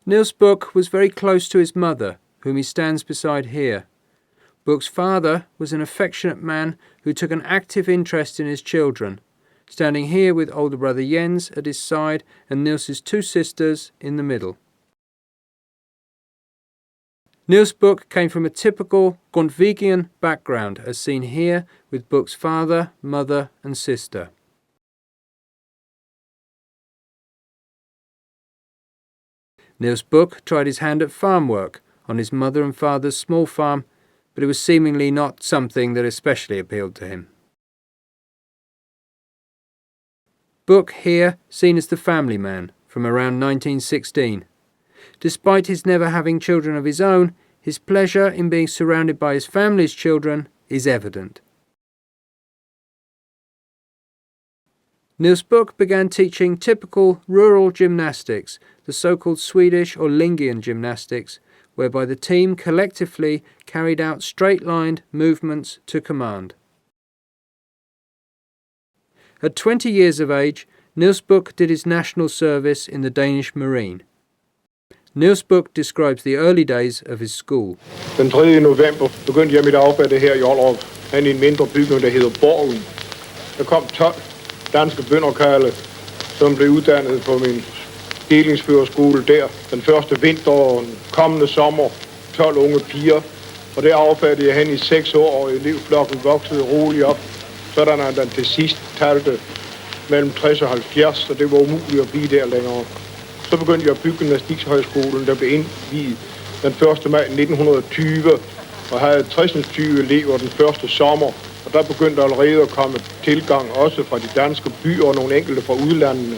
Niels Bukh was very close to his mother, whom he stands beside here. Bukh's father was an affectionate man who took an active interest in his children, standing here with older brother Jens at his side and Niels's two sisters in the middle. Niels Bukh came from a typical Grundtvigian background, as seen here with Bukh's father, mother and sister. Niels Bukh tried his hand at farm work on his mother and father's small farm, but it was seemingly not something that especially appealed to him. Bukh here seen as the family man from around 1916. Despite his never having children of his own, his pleasure in being surrounded by his family's children is evident. Niels Bukh began teaching typical rural gymnastics, the so-called Swedish or Lingian gymnastics, whereby the team collectively carried out straight-lined movements to command. At 20 years of age, Niels Bukh did his national service in the Danish Marine. Niels Bukh describes the early days of his school. Den 3. november begyndte jeg mit arbejde her i Ollerup, hen i en mindre bygning, der hedder Borgen. Der kom 12 danske bønderkarle, som blev uddannet på min delingsførerskole der. Den første vinter og den kommende sommer, 12 unge piger. Og der affattede jeg hen i 6 år, og elevflokken voksede roligt op. Sådan at den til sidst talte mellem 60 og 70, så det var umuligt at blive der længere. Så begyndte jeg at bygge Gymnastikshøjskolen, der blev indviet den 1. maj 1920, og havde 60 elever den første sommer. Og der begyndte allerede at komme tilgang også fra de danske byer og nogle enkelte fra udlandene.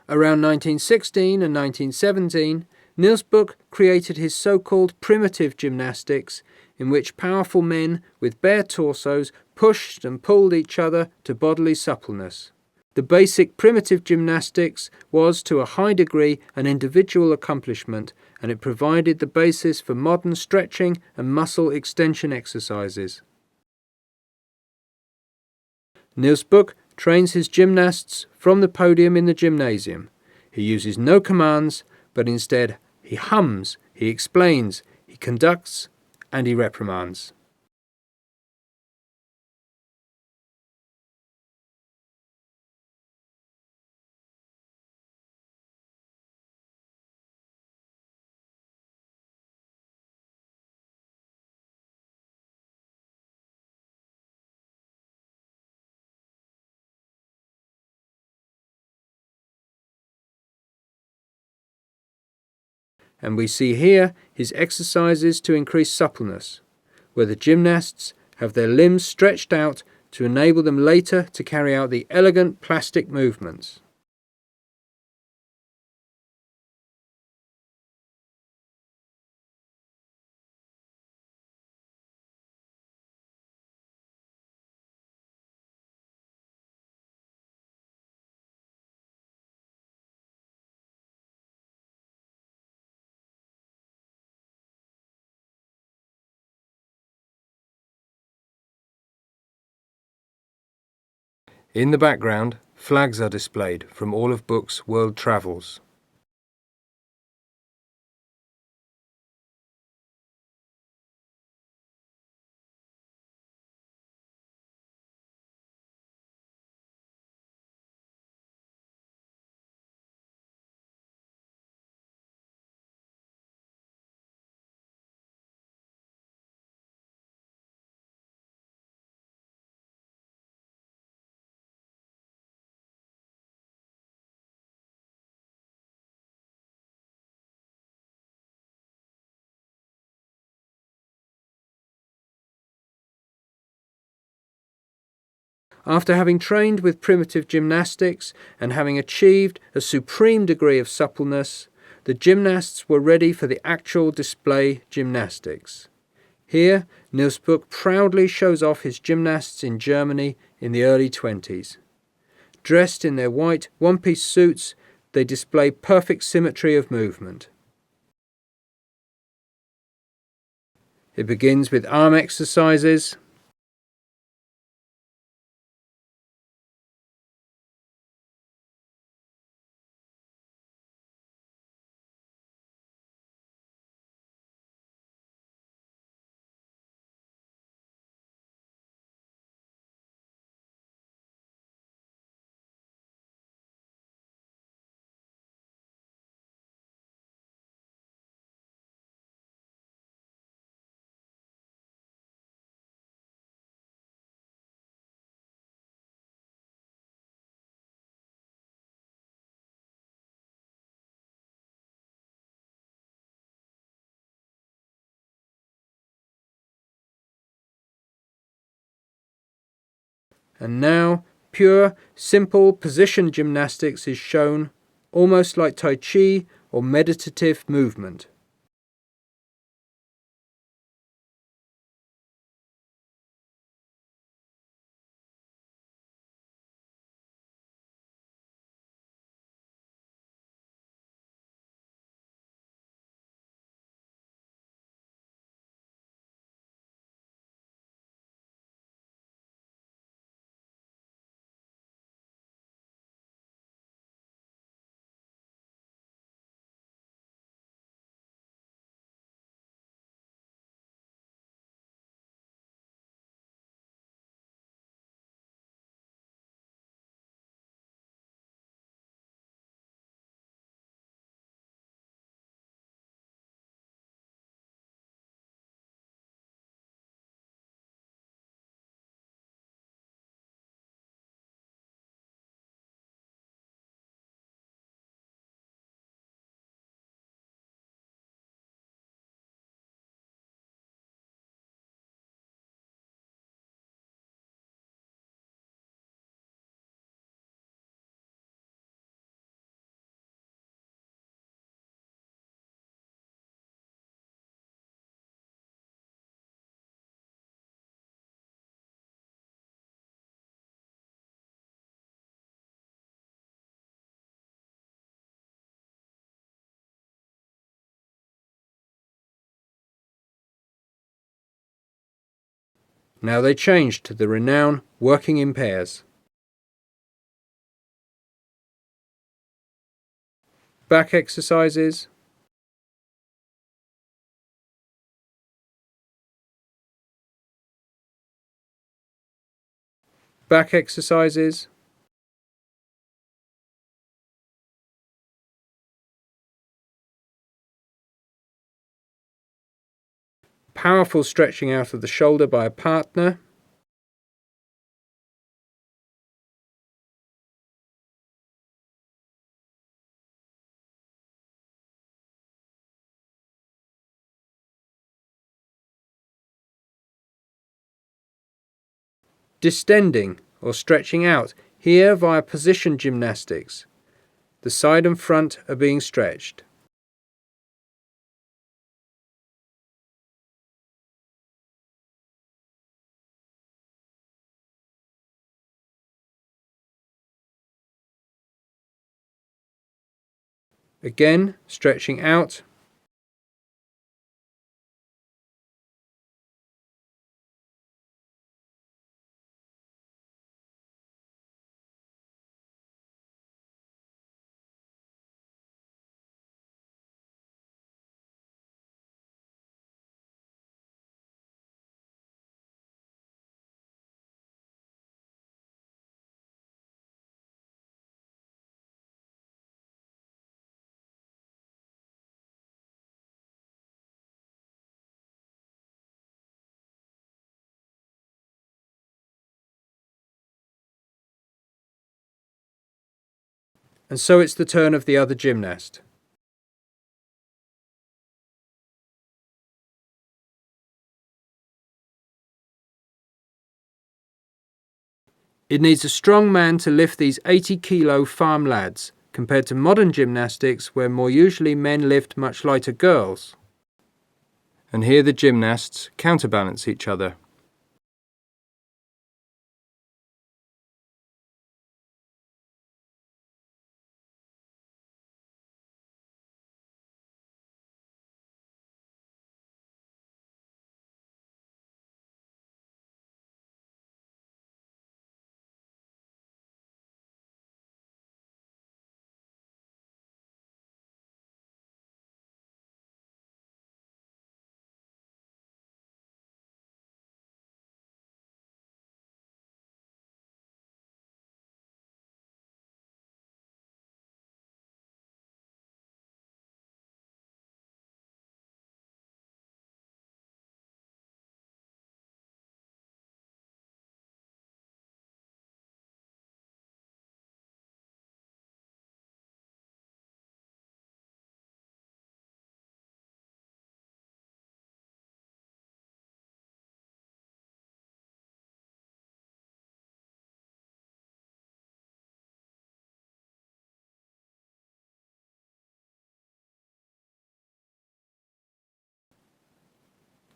Around 1916 and 1917, Niels Bukh created his so-called primitive gymnastics, in which powerful men with bare torsos pushed and pulled each other to bodily suppleness. The basic primitive gymnastics was to a high degree an individual accomplishment, and it provided the basis for modern stretching and muscle extension exercises. Niels Bukh trains his gymnasts from the podium in the gymnasium. He uses no commands, but instead he hums, he explains, he conducts, and he reprimands. And we see here his exercises to increase suppleness, where the gymnasts have their limbs stretched out to enable them later to carry out the elegant plastic movements. In the background, flags are displayed from all of Bukh's world travels. After having trained with primitive gymnastics and having achieved a supreme degree of suppleness, the gymnasts were ready for the actual display gymnastics. Here, Niels Bukh proudly shows off his gymnasts in Germany in the early 20s. Dressed in their white one-piece suits, they display perfect symmetry of movement. It begins with arm exercises, And now, pure, simple position gymnastics is shown, almost like Tai Chi or meditative movement. Now they change to the renown working in pairs. Back exercises. Back exercises. Powerful stretching out of the shoulder by a partner. Distending or stretching out, here via position gymnastics. The side and front are being stretched. Again, stretching out. And so it's the turn of the other gymnast. It needs a strong man to lift these 80-kilo farm lads, compared to modern gymnastics where more usually men lift much lighter girls. And here the gymnasts counterbalance each other.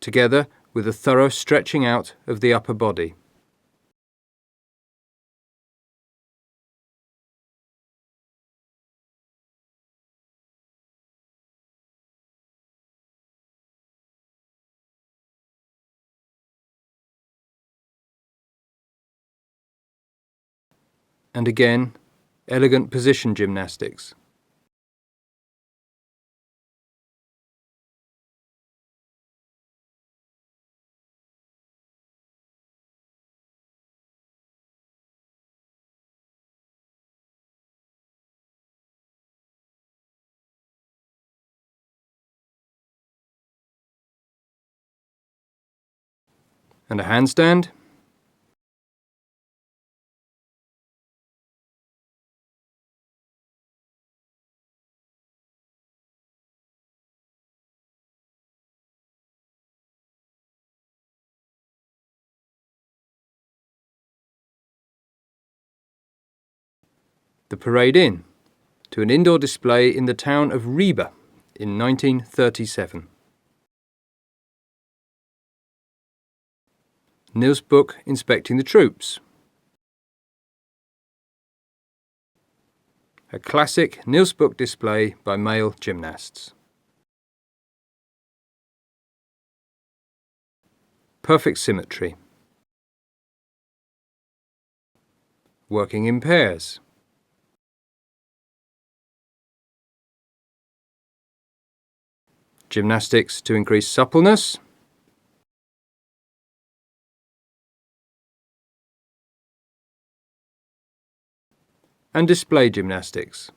together with a thorough stretching out of the upper body. And again, elegant position gymnastics. And a handstand. The parade in, to an indoor display in the town of Ribe in 1937. NIELS BUKH inspecting the troops. A classic NIELS BUKH display by male gymnasts. Perfect symmetry. Working in pairs. Gymnastics to increase suppleness. And display gymnastics.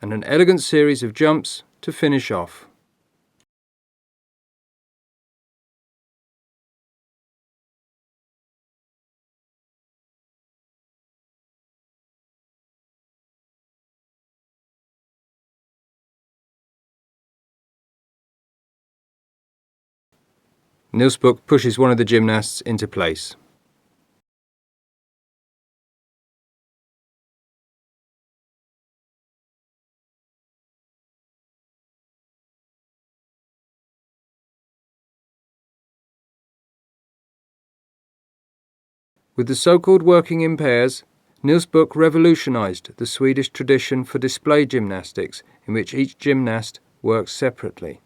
And an elegant series of jumps to finish off. NIELS BUKH pushes one of the gymnasts into place. With the so-called working in pairs, NIELS BUKH revolutionized the Swedish tradition for display gymnastics in which each gymnast works separately.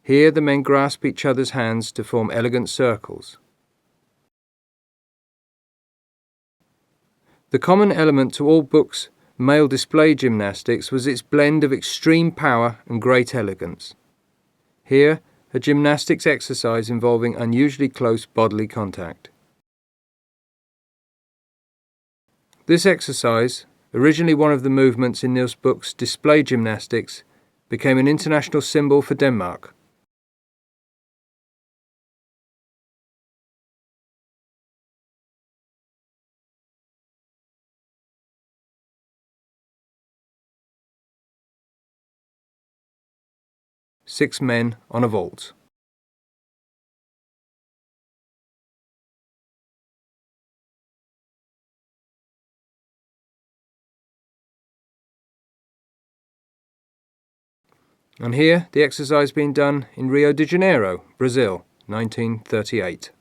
Here the men grasp each other's hands to form elegant circles. The common element to all Bukh's male display gymnastics was its blend of extreme power and great elegance. Here, a gymnastics exercise involving unusually close bodily contact. This exercise, originally one of the movements in NIELS BUKH's display gymnastics, became an international symbol for Denmark. Six men on a vault. And here, the exercise being done in Rio de Janeiro, Brazil, 1938.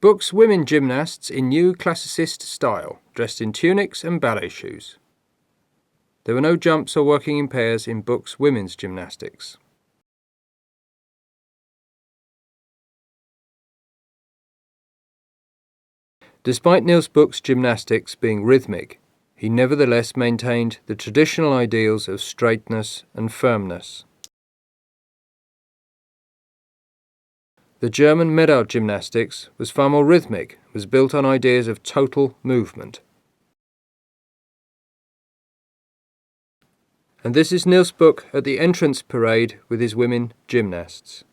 Bukh's women gymnasts in new classicist style, dressed in tunics and ballet shoes. There were no jumps or working in pairs in Bukh's women's gymnastics. Despite NIELS BUKH's gymnastics being rhythmic, he nevertheless maintained the traditional ideals of straightness and firmness. The German medal gymnastics was far more rhythmic, was built on ideas of total movement. And this is NIELS BUKH at the entrance parade with his women gymnasts.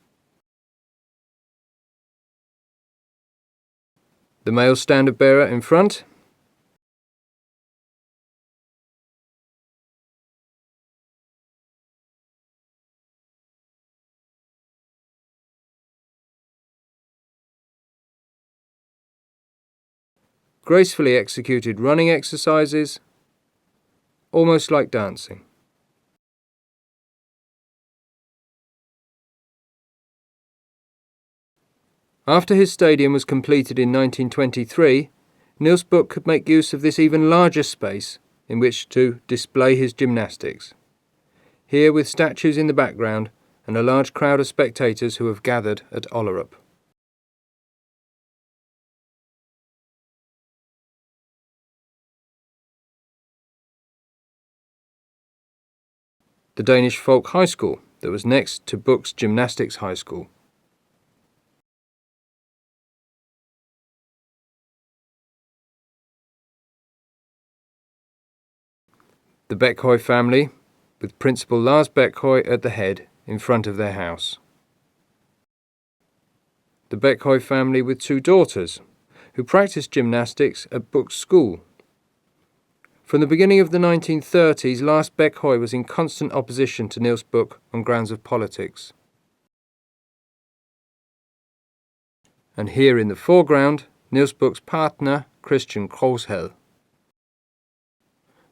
The male standard bearer in front. Gracefully executed running exercises, almost like dancing. After his stadium was completed in 1923, Niels Bukh could make use of this even larger space in which to display his gymnastics. Here with statues in the background and a large crowd of spectators who have gathered at Ollerup. The Danish Folk High School that was next to Bukh's Gymnastics High School. The Bekhoy family, with Principal Lars Bekhoy at the head in front of their house. The Bekhoy family with 2 daughters, who practiced gymnastics at Bukh's school. From the beginning of the 1930s, Lars Bekhoy was in constant opposition to Niels Bukh on grounds of politics. And here in the foreground, Niels Bukh's partner, Christian Kroeshel.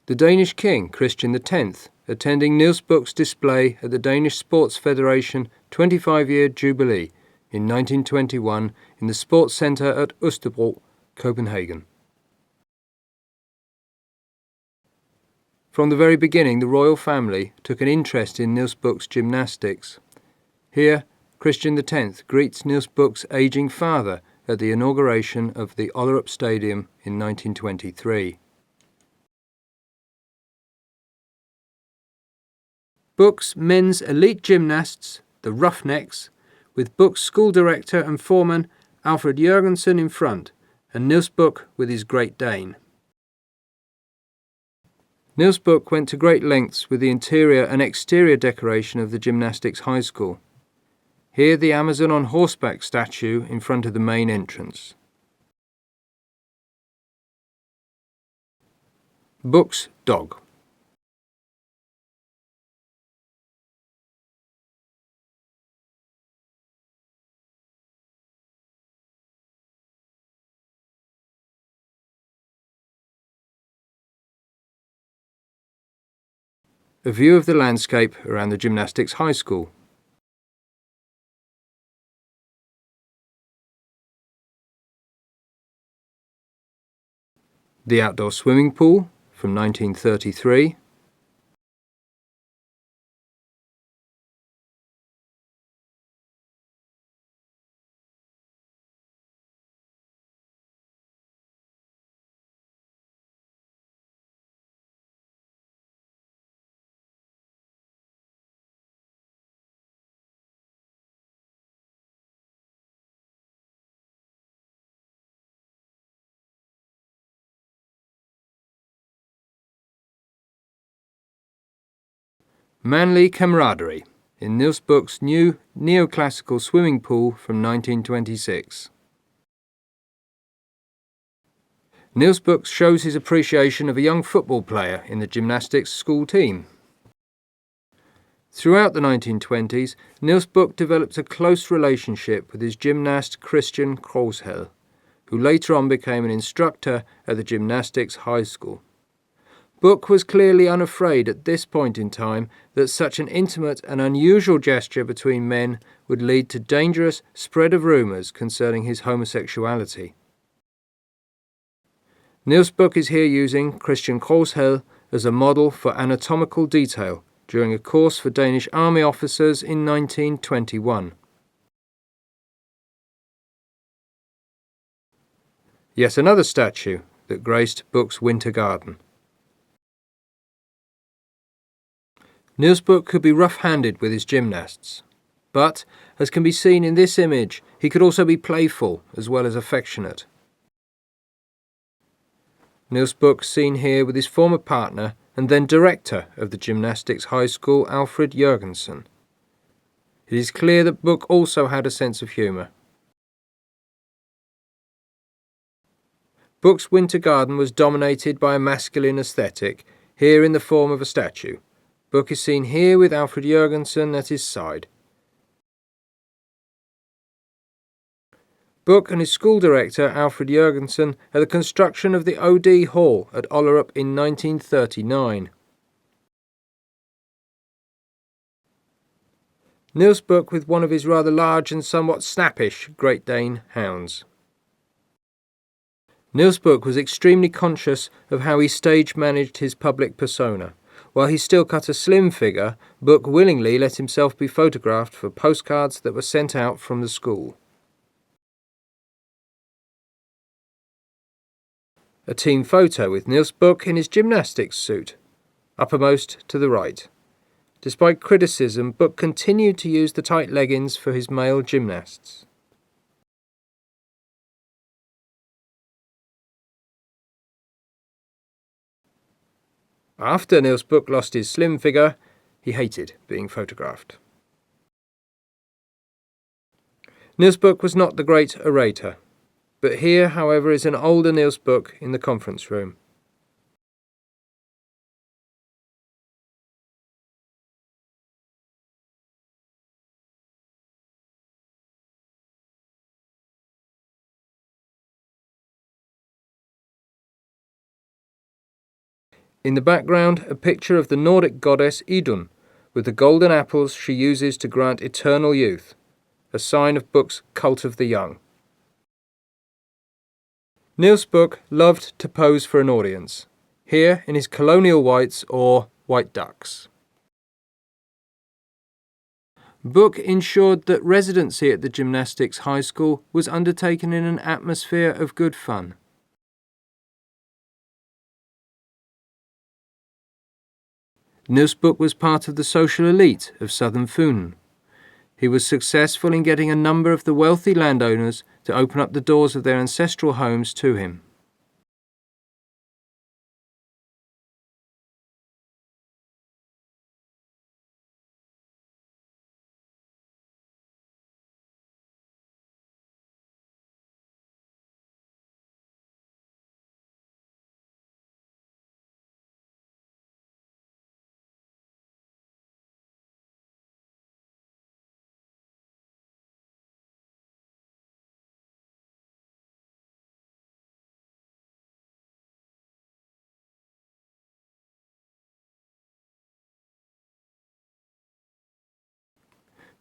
The Danish king, Christian X, attending Niels Bukh's display at the Danish Sports Federation 25-year Jubilee in 1921 in the Sports Centre at Østerbro, Copenhagen. From the very beginning, the royal family took an interest in Niels Bukh's gymnastics. Here, Christian X greets Niels Bukh's ageing father at the inauguration of the Ollerup Stadium in 1923. Bukh's men's elite gymnasts, the Roughnecks, with Bukh's school director and foreman Alfred Jørgensen in front, and Niels Bukh with his Great Dane. Niels Bukh went to great lengths with the interior and exterior decoration of the Gymnastics High School. Here the Amazon on horseback statue in front of the main entrance. Bukh's dog. A view of the landscape around the Gymnastics High School. The outdoor swimming pool from 1933. Manly camaraderie in Niels Bukh's new neoclassical swimming pool from 1926. Niels Bukh shows his appreciation of a young football player in the gymnastics school team. Throughout the 1920s, Niels Bukh developed a close relationship with his gymnast Christian Kroeshel, who later on became an instructor at the Gymnastics High School. Bukh was clearly unafraid at this point in time that such an intimate and unusual gesture between men would lead to dangerous spread of rumours concerning his homosexuality. Niels Bukh is here using Christian Kroeshel as a model for anatomical detail during a course for Danish army officers in 1921. Yet another statue that graced Bukh's winter garden. Niels Bukh could be rough-handed with his gymnasts, but, as can be seen in this image, he could also be playful as well as affectionate. Niels Bukh seen here with his former partner and then director of the Gymnastics High School, Alfred Jørgensen. It is clear that Bukh also had a sense of humour. Bukh's winter garden was dominated by a masculine aesthetic, here in the form of a statue. Bukh is seen here with Alfred Jørgensen at his side. Bukh and his school director, Alfred Jørgensen, at the construction of the OD Hall at Ollerup in 1939. Niels Bukh with one of his rather large and somewhat snappish Great Dane hounds. Niels Bukh was extremely conscious of how he stage managed his public persona. While he still cut a slim figure, Bukh willingly let himself be photographed for postcards that were sent out from the school. A team photo with Niels Bukh in his gymnastics suit, uppermost to the right. Despite criticism, Bukh continued to use the tight leggings for his male gymnasts. After Niels Bukh lost his slim figure, he hated being photographed. Niels Bukh was not the great orator, but here, however, is an older Niels Bukh in the conference room. In the background, a picture of the Nordic goddess Idun, with the golden apples she uses to grant eternal youth, a sign of Bukh's cult of the young. Niels Bukh loved to pose for an audience, here in his colonial whites or white ducks. Bukh ensured that residency at the Gymnastics High School was undertaken in an atmosphere of good fun. Niels Bukh was part of the social elite of southern Funen. He was successful in getting a number of the wealthy landowners to open up the doors of their ancestral homes to him.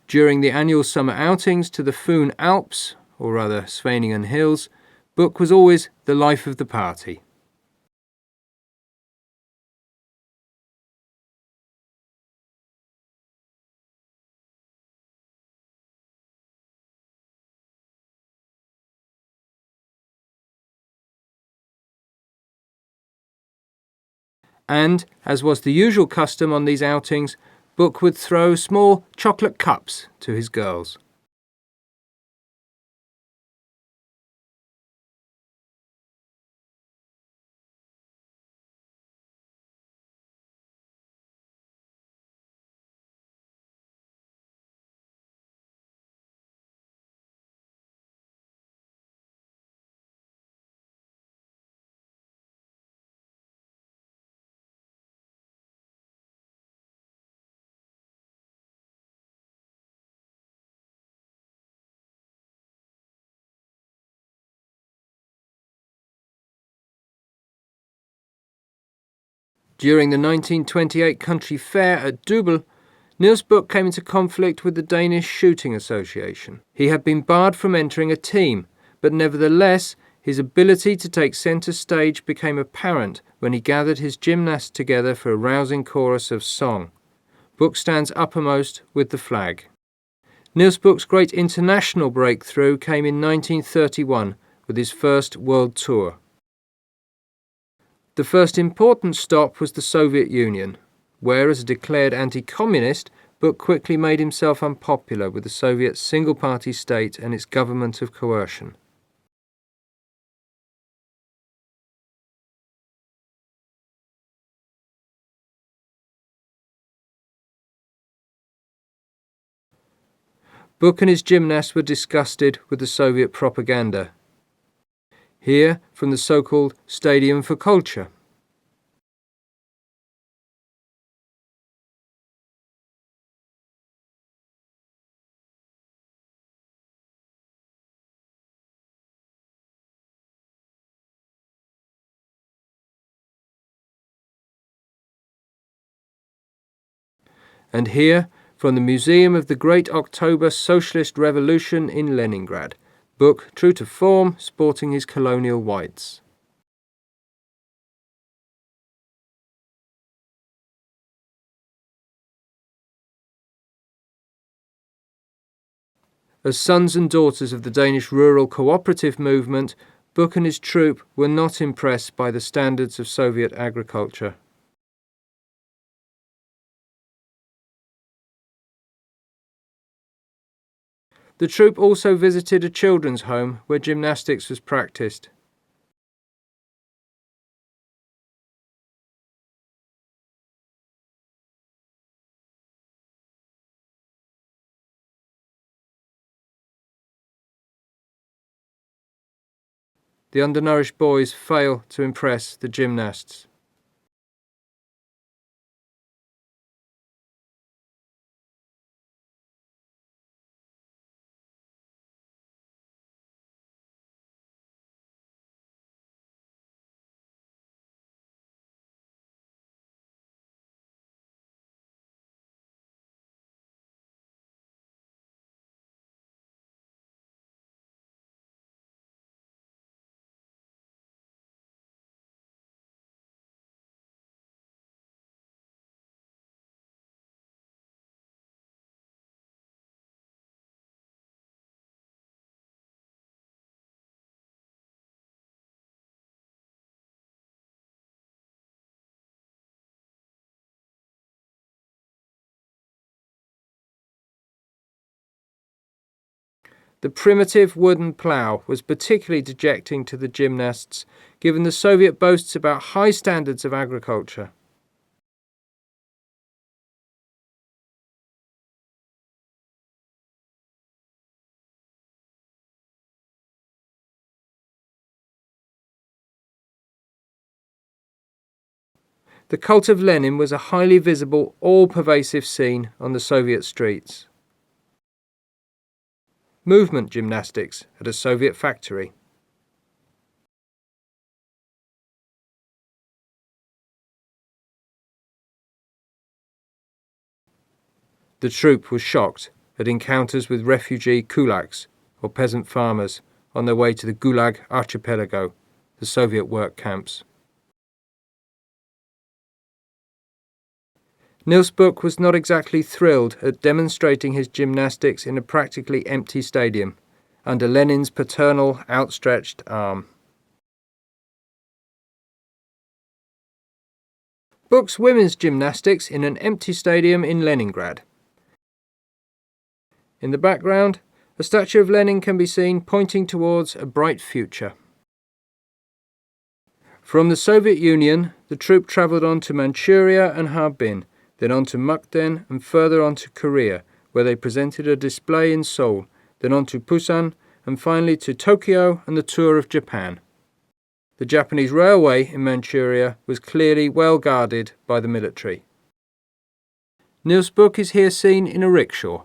During the annual summer outings to the Fuhn Alps, or rather Schweningen Hills, Bukh was always the life of the party. And, as was the usual custom on these outings, Bukh would throw small chocolate cups to his girls. During the 1928 country fair at Dybbøl, Niels Bukh came into conflict with the Danish Shooting Association. He had been barred from entering a team, but nevertheless his ability to take centre stage became apparent when he gathered his gymnasts together for a rousing chorus of song. Bukh stands uppermost with the flag. Niels Bukh's great international breakthrough came in 1931 with his first world tour. The first important stop was the Soviet Union, where, as a declared anti-communist, Bukh quickly made himself unpopular with the Soviet single-party state and its government of coercion. Bukh and his gymnasts were disgusted with the Soviet propaganda. Here from the so-called Stadium for Culture. And here from the Museum of the Great October Socialist Revolution in Leningrad. Bukh, true to form, sporting his colonial whites. As sons and daughters of the Danish rural cooperative movement, Bukh and his troop were not impressed by the standards of Soviet agriculture. The troop also visited a children's home where gymnastics was practiced. The undernourished boys fail to impress the gymnasts. The primitive wooden plough was particularly dejecting to the gymnasts, given the Soviet boasts about high standards of agriculture. The cult of Lenin was a highly visible, all-pervasive scene on the Soviet streets. Movement gymnastics at a Soviet factory. The troop was shocked at encounters with refugee kulaks, or peasant farmers, on their way to the Gulag Archipelago, the Soviet work camps. NIELS BUKH was not exactly thrilled at demonstrating his gymnastics in a practically empty stadium, under Lenin's paternal outstretched arm. Bukh's women's gymnastics in an empty stadium in Leningrad. In the background, a statue of Lenin can be seen pointing towards a bright future. From the Soviet Union, the troop travelled on to Manchuria and Harbin, then on to Mukden and further on to Korea, where they presented a display in Seoul, then on to Busan and finally to Tokyo and the tour of Japan. The Japanese railway in Manchuria was clearly well guarded by the military. NIELS BUKH is here seen in a rickshaw.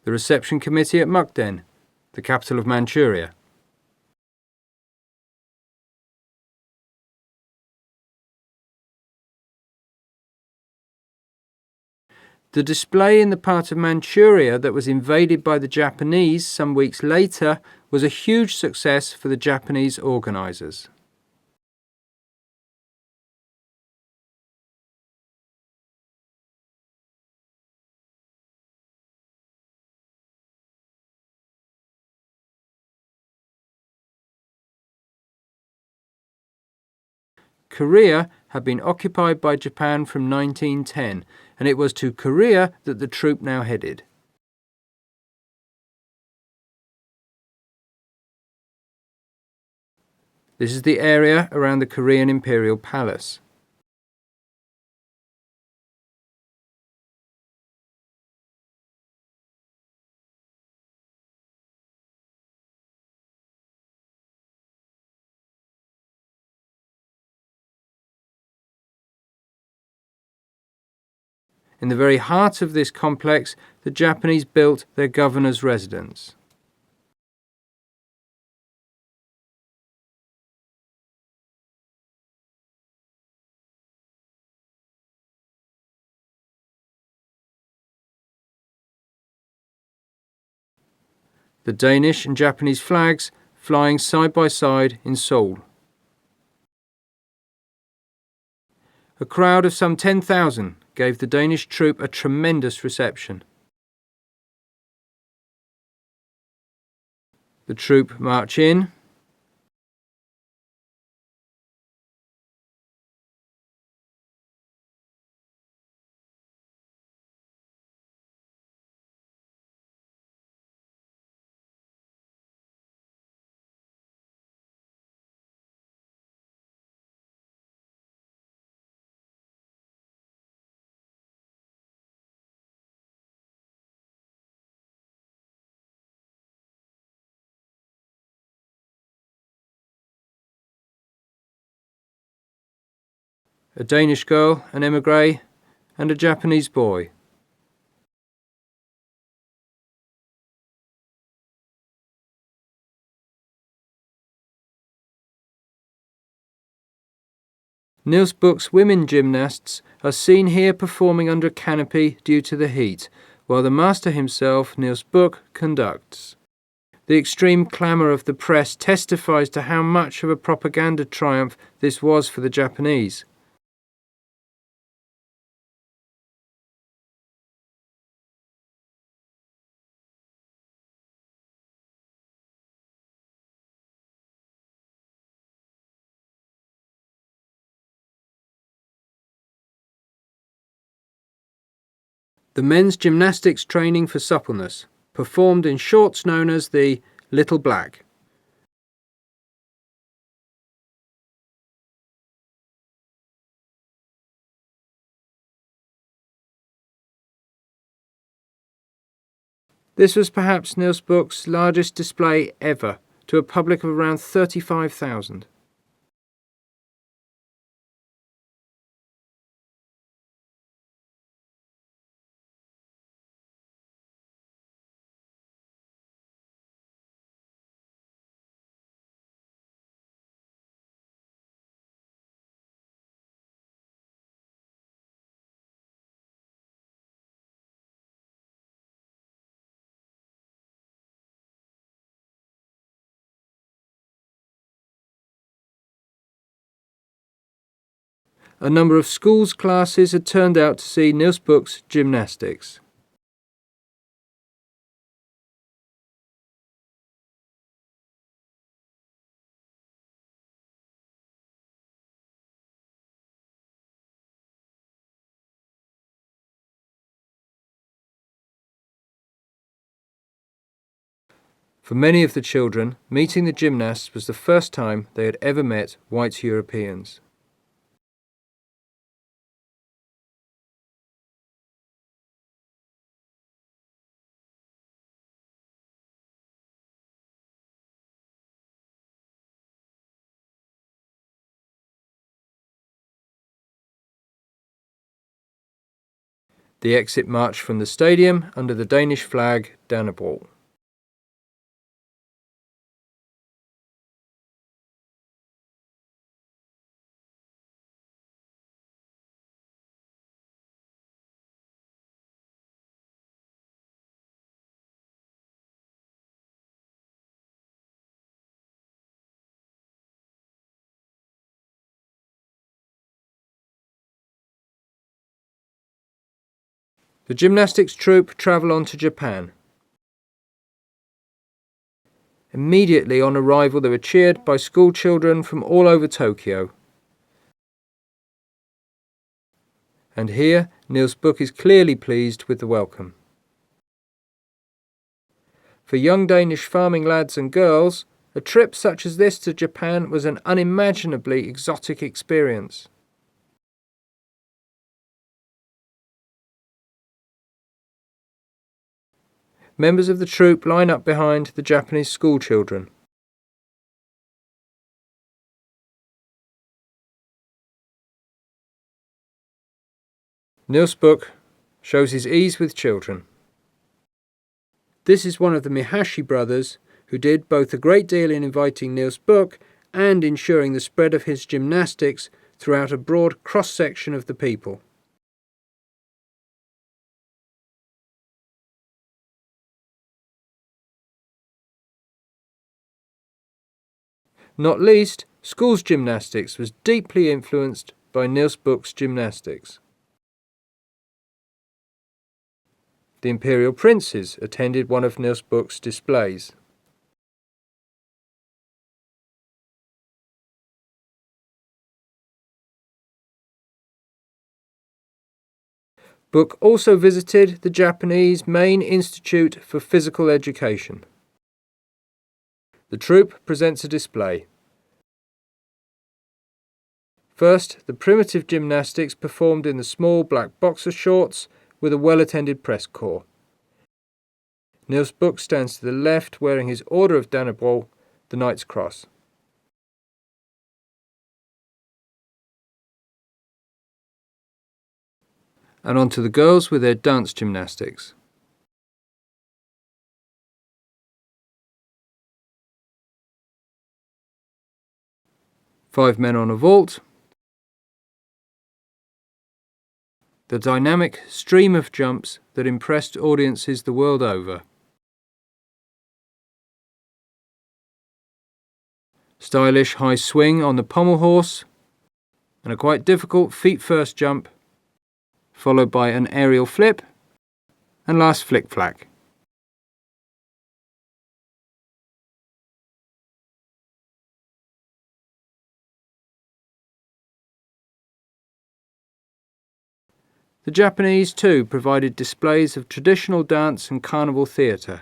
The reception committee at Mukden, the capital of Manchuria. The display in the part of Manchuria that was invaded by the Japanese some weeks later was a huge success for the Japanese organisers. Korea had been occupied by Japan from 1910, and it was to Korea that the troop now headed. This is the area around the Korean Imperial Palace. In the very heart of this complex, the Japanese built their governor's residence. The Danish and Japanese flags flying side by side in Seoul. A crowd of some 10,000 gave the Danish troop a tremendous reception. The troop march in. A Danish girl, an émigré, and a Japanese boy. NIELS BUKH's women gymnasts are seen here performing under canopy due to the heat, while the master himself, NIELS BUKH, conducts. The extreme clamour of the press testifies to how much of a propaganda triumph this was for the Japanese. The men's gymnastics training for suppleness, performed in shorts known as the Little Black. This was perhaps NIELS BUKH's largest display ever, to a public of around 35,000. A number of schools' classes had turned out to see NIELS BUKH's gymnastics. For many of the children, meeting the gymnasts was the first time they had ever met white Europeans. The exit march from the stadium under the Danish flag, Dannebrog. The gymnastics troupe travel on to Japan. Immediately on arrival they were cheered by school children from all over Tokyo. And here NIELS BUKH is clearly pleased with the welcome. For young Danish farming lads and girls, a trip such as this to Japan was an unimaginably exotic experience. Members of the troupe line up behind the Japanese school children. NIELS BUKH shows his ease with children. This is one of the Mihashi brothers, who did both a great deal in inviting NIELS BUKH and ensuring the spread of his gymnastics throughout a broad cross-section of the people. Not least, schools gymnastics was deeply influenced by NIELS BUKH's gymnastics. The imperial princes attended one of NIELS BUKH's displays. Bukh also visited the Japanese main institute for physical education. The troupe presents a display. First, the primitive gymnastics performed in the small black boxer shorts with a well-attended press corps. NIELS BUKH stands to the left wearing his Order of Dannebrog, the Knight's Cross. And on to the girls with their dance gymnastics. Five men on a vault. The dynamic stream of jumps that impressed audiences the world over. Stylish high swing on the pommel horse, and a quite difficult feet-first jump, followed by an aerial flip, and last flick-flack. The Japanese too provided displays of traditional dance and carnival theatre.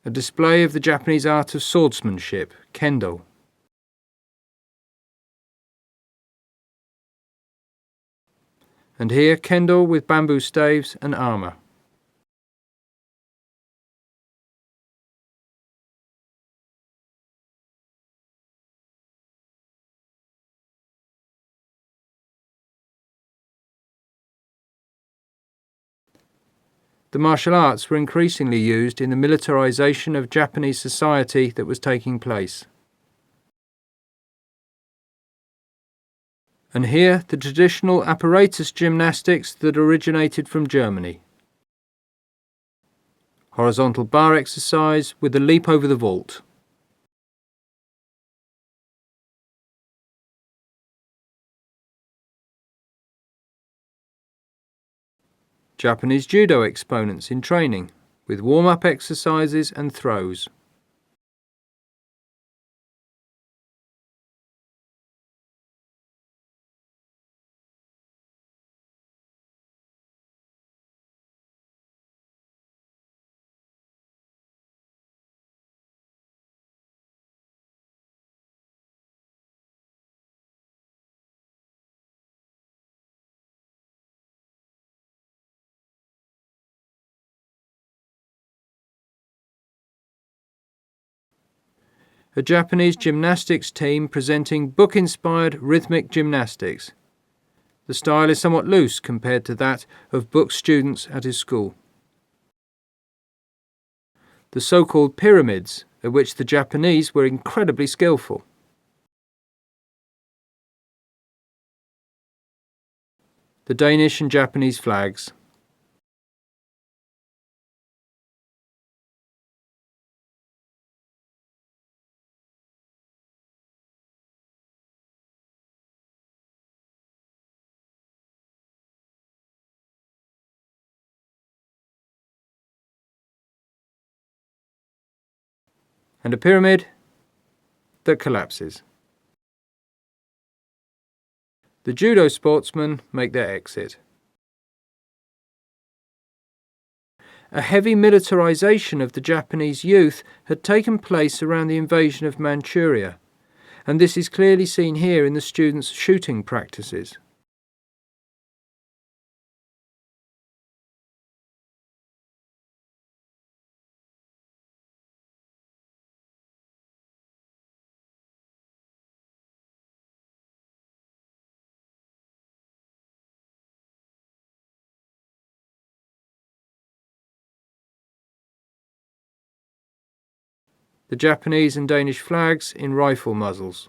A display of the Japanese art of swordsmanship, kendo. And here kendo with bamboo staves and armour. The martial arts were increasingly used in the militarization of Japanese society that was taking place. And here the traditional apparatus gymnastics that originated from Germany. Horizontal bar exercise with the leap over the vault. Japanese judo exponents in training, with warm-up exercises and throws. A Japanese gymnastics team presenting Bukh-inspired rhythmic gymnastics. The style is somewhat loose compared to that of Bukh's students at his school. The so-called pyramids, at which the Japanese were incredibly skillful. The Danish and Japanese flags. and a pyramid that collapses. The judo sportsmen make their exit. A heavy militarization of the Japanese youth had taken place around the invasion of Manchuria, and this is clearly seen here in the students' shooting practices. The Japanese and Danish flags in rifle muzzles.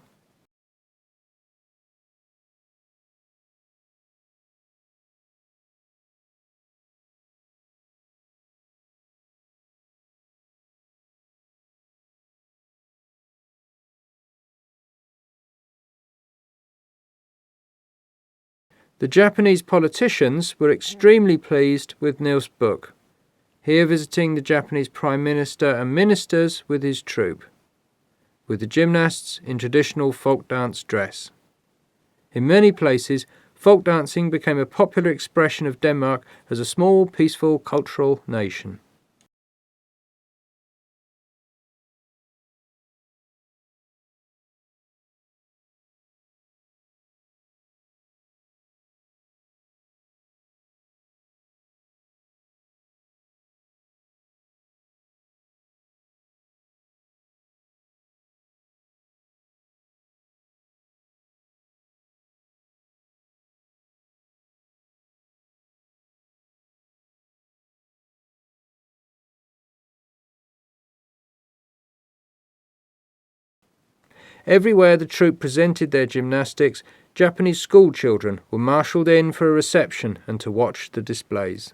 The Japanese politicians were extremely pleased with NIELS BUKH, here visiting the Japanese Prime Minister and ministers with his troupe, with the gymnasts in traditional folk dance dress. In many places, folk dancing became a popular expression of Denmark as a small, peaceful, cultural nation. Everywhere the troupe presented their gymnastics, Japanese school children were marshalled in for a reception and to watch the displays.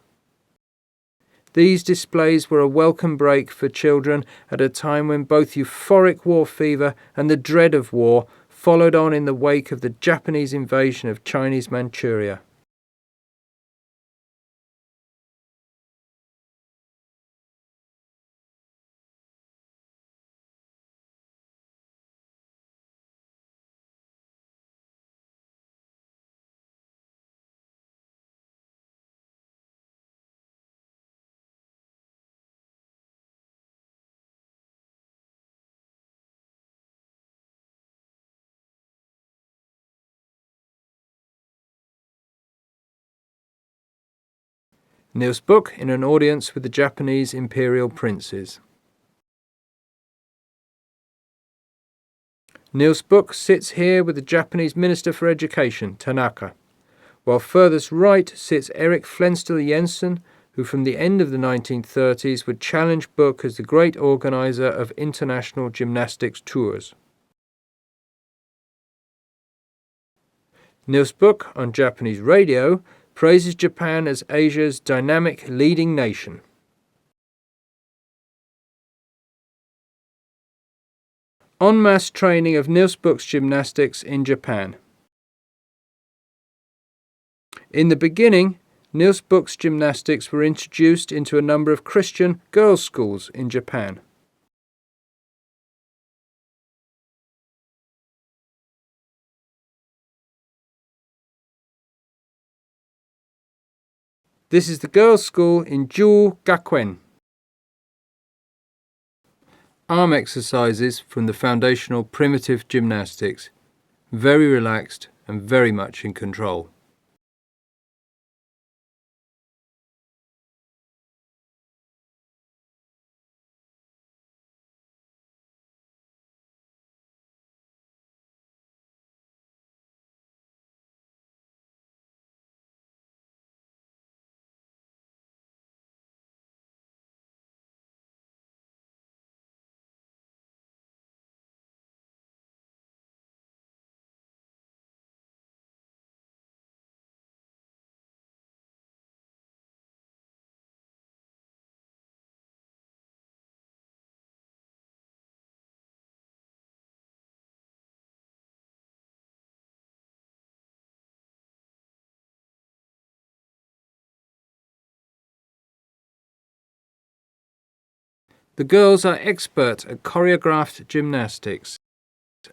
These displays were a welcome break for children at a time when both euphoric war fever and the dread of war followed on in the wake of the Japanese invasion of Chinese Manchuria. NIELS BUKH in an audience with the Japanese imperial princes. NIELS BUKH sits here with the Japanese Minister for Education, Tanaka, while furthest right sits Erik Flensburg Jensen, who from the end of the 1930s would challenge Bukh as the great organizer of international gymnastics tours. NIELS BUKH on Japanese radio praises Japan as Asia's dynamic leading nation. En masse training of NIELS BUKH's gymnastics in Japan. In the beginning, NIELS BUKH's gymnastics were introduced into a number of Christian girls' schools in Japan. This is the girls' school in Jul Gakuen. Arm exercises from the foundational primitive gymnastics, very relaxed and very much in control. The girls are expert at choreographed gymnastics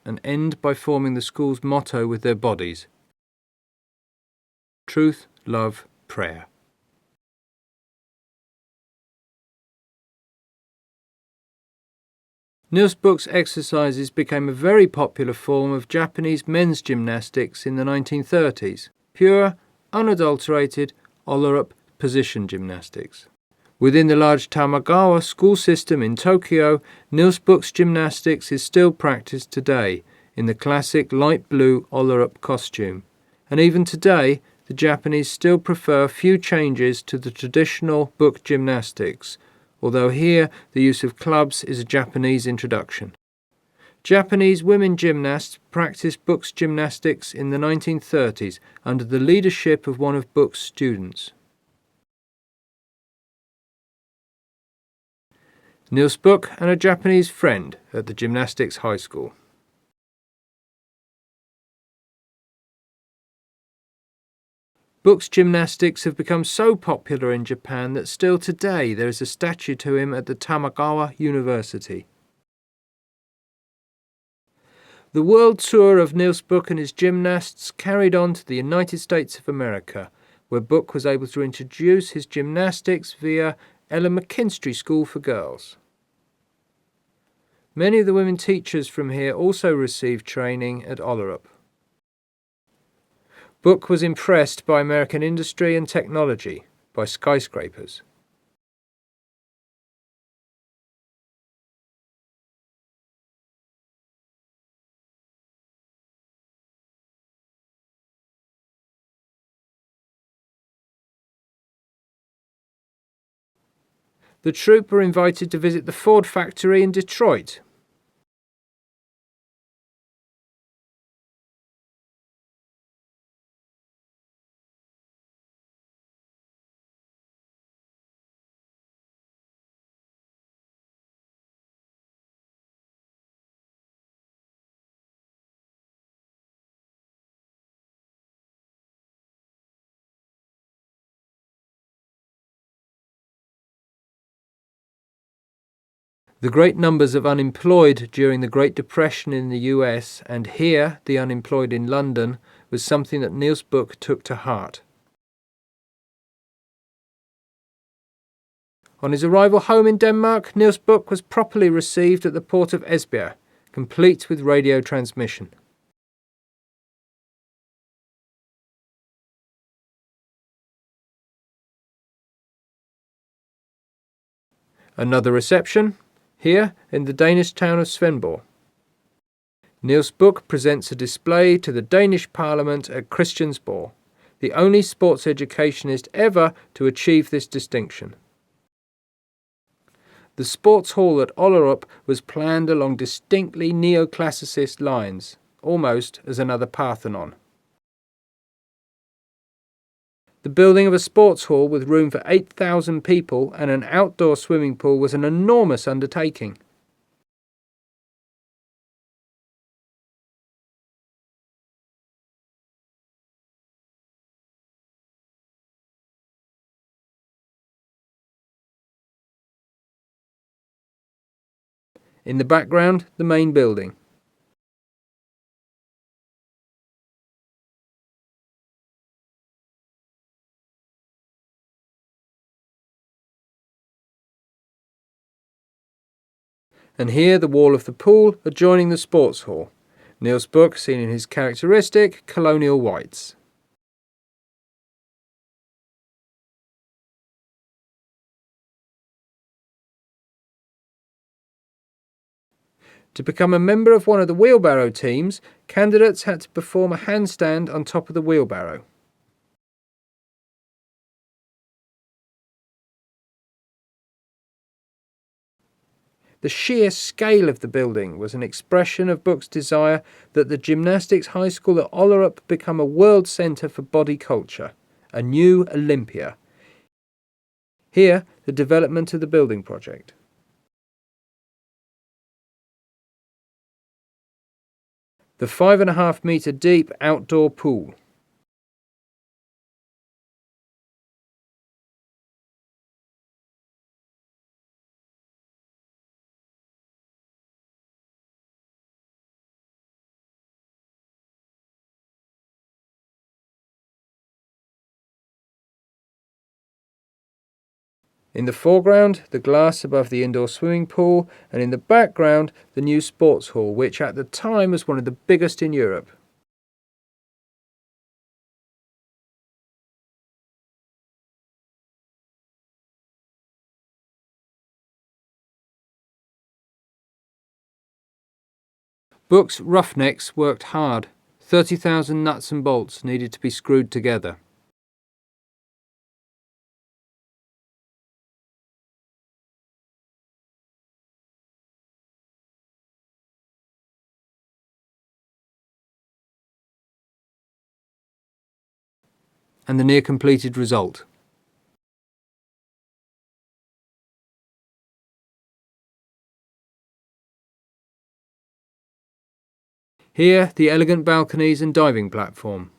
and end by forming the school's motto with their bodies: truth, love, prayer. NIELS BUKH's exercises became a very popular form of Japanese men's gymnastics in the 1930s, pure, unadulterated, Ollerup position gymnastics. Within the large Tamagawa school system in Tokyo, NIELS BUKH's gymnastics is still practiced today in the classic light blue Ollerup costume, and even today the Japanese still prefer few changes to the traditional Bukh gymnastics, although here the use of clubs is a Japanese introduction. Japanese women gymnasts practiced Bukh's gymnastics in the 1930s under the leadership of one of Bukh's students. NIELS BUKH and a Japanese friend at the Gymnastics High School. Bukh's gymnastics have become so popular in Japan that still today there is a statue to him at the Tamagawa University. The world tour of NIELS BUKH and his gymnasts carried on to the United States of America, where Bukh was able to introduce his gymnastics via Ella McKinstry School for Girls. Many of the women teachers from here also received training at Ollerup. Bukh was impressed by American industry and technology, by skyscrapers. The troupe were invited to visit the Ford factory in Detroit. The great numbers of unemployed during the Great Depression in the US, and here the unemployed in London, was something that NIELS BUKH took to heart. On his arrival home in Denmark, NIELS BUKH was properly received at the port of Esbjerg, complete with radio transmission. Another reception, here in the Danish town of Svendborg. NIELS BUKH presents a display to the Danish Parliament at Christiansborg, the only sports educationist ever to achieve this distinction. The sports hall at Ollerup was planned along distinctly neoclassicist lines, almost as another Parthenon. The building of a sports hall with room for 8,000 people and an outdoor swimming pool was an enormous undertaking. In the background, the main building. And here the wall of the pool adjoining the sports hall. NIELS BUKH seen in his characteristic colonial whites. To become a member of one of the wheelbarrow teams, candidates had to perform a handstand on top of the wheelbarrow. The sheer scale of the building was an expression of Bukh's desire that the Gymnastics High School at Ollerup become a world centre for body culture, a new Olympia. Here, the development of the building project. The 5.5 metre deep outdoor pool. In the foreground, the glass above the indoor swimming pool, and in the background, the new sports hall, which at the time was one of the biggest in Europe. Bukh's roughnecks worked hard. 30,000 nuts and bolts needed to be screwed together. And the near-completed result. Here, the elegant balconies and diving platform.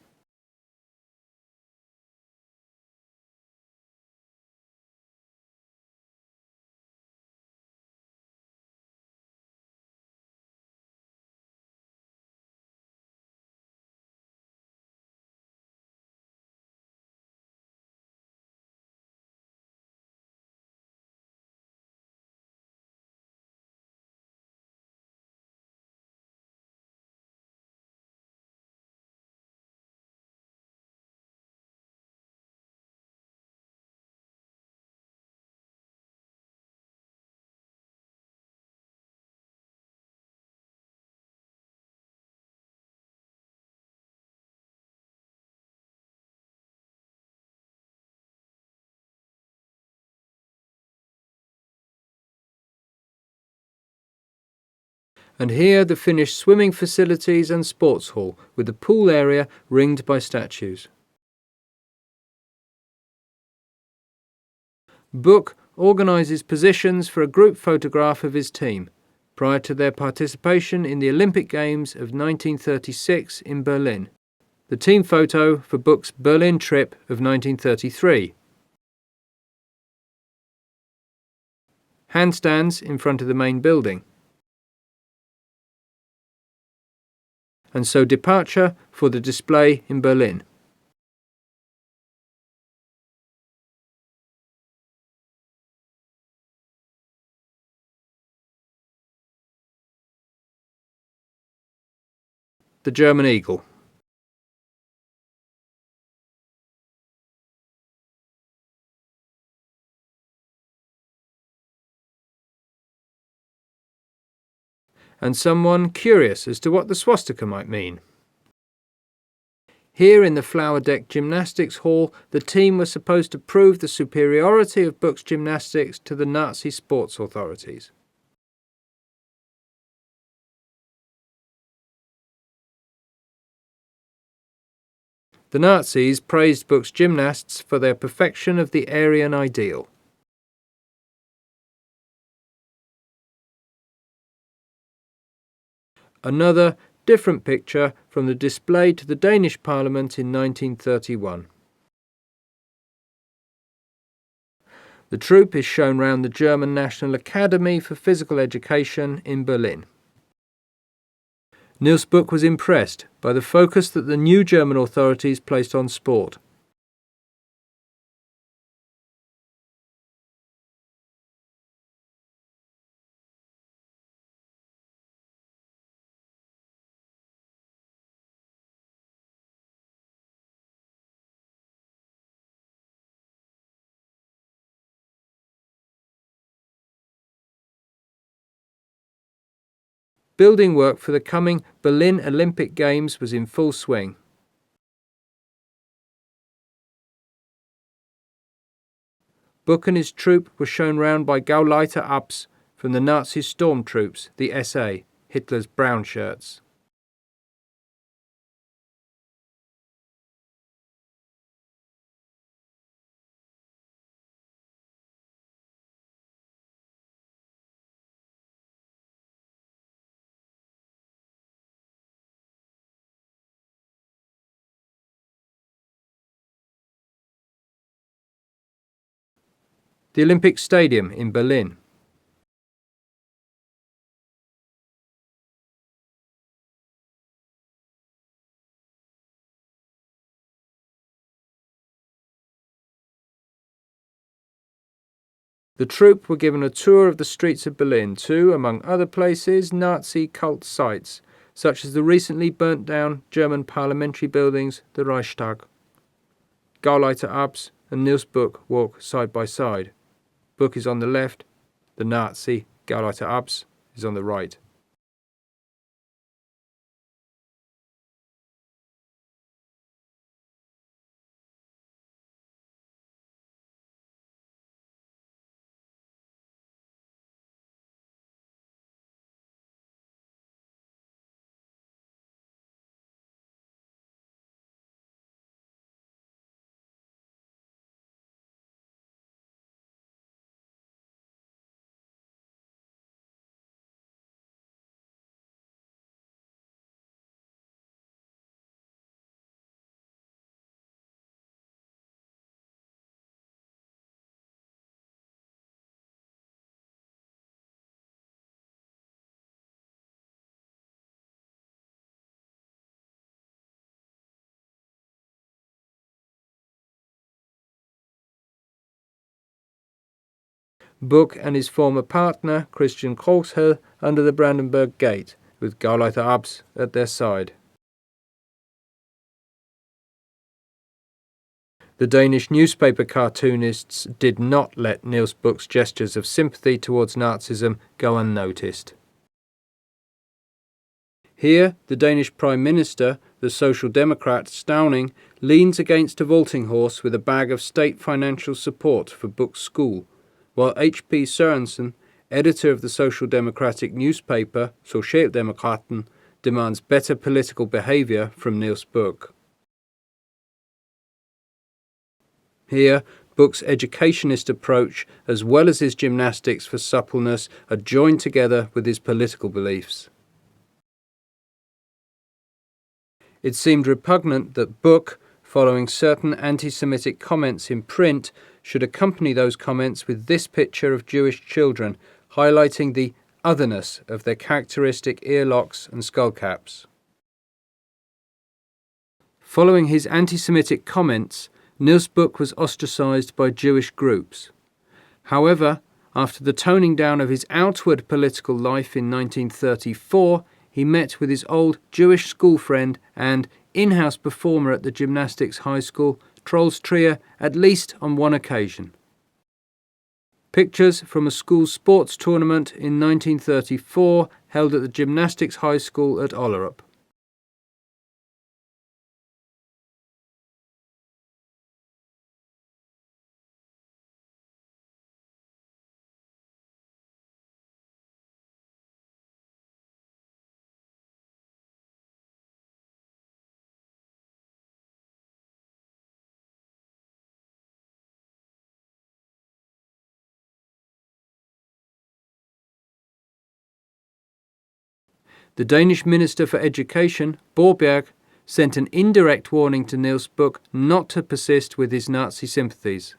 And here the finished swimming facilities and sports hall, with the pool area ringed by statues. Bukh organises positions for a group photograph of his team, prior to their participation in the Olympic Games of 1936 in Berlin. The team photo for Bukh's Berlin trip of 1933. Handstands in front of the main building. And so departure for the display in Berlin. The German eagle. And someone curious as to what the swastika might mean. Here in the flower-decked gymnastics hall, the team was supposed to prove the superiority of Bukh's gymnastics to the Nazi sports authorities. The Nazis praised Bukh's gymnasts for their perfection of the Aryan ideal. Another, different picture from the display to the Danish Parliament in 1931. The troupe is shown round the German National Academy for Physical Education in Berlin. NIELS Bukh was impressed by the focus that the new German authorities placed on sport. Building work for the coming Berlin Olympic Games was in full swing. Bukh and his troupe were shown round by Gauleiter Abs from the Nazi stormtroops, the SA, Hitler's brown shirts. The Olympic Stadium in Berlin. The troupe were given a tour of the streets of Berlin to, among other places, Nazi cult sites, such as the recently burnt down German parliamentary buildings, the Reichstag. Gauleiter Abs and NIELS BUKH walk side by side. Bukh is on the left, the Nazi, Gauleiter Abs, is on the right. Bukh and his former partner, Christian Krogshed, under the Brandenburg Gate, with Gauleiter Abs at their side. The Danish newspaper cartoonists did not let NIELS BUKH's gestures of sympathy towards Nazism go unnoticed. Here, the Danish Prime Minister, the Social Democrat Stauning, leans against a vaulting horse with a bag of state financial support for Bukh's school, while H.P. Sørensen, editor of the Social Democratic newspaper Socialdemokraten, demands better political behaviour from NIELS BUKH. Here, Bukh's educationist approach, as well as his gymnastics for suppleness, are joined together with his political beliefs. It seemed repugnant that Bukh, following certain anti-Semitic comments in print, should accompany those comments with this picture of Jewish children, highlighting the otherness of their characteristic earlocks and skullcaps. Following his anti-Semitic comments, NIELS BUKH was ostracised by Jewish groups. However, after the toning down of his outward political life in 1934, he met with his old Jewish school friend and in-house performer at the Gymnastics High School, Troels Trier, at least on one occasion. Pictures from a school sports tournament in 1934 held at the Gymnastics High School at Ollerup. The Danish Minister for Education, Borberg, sent an indirect warning to NIELS BUKH not to persist with his Nazi sympathies.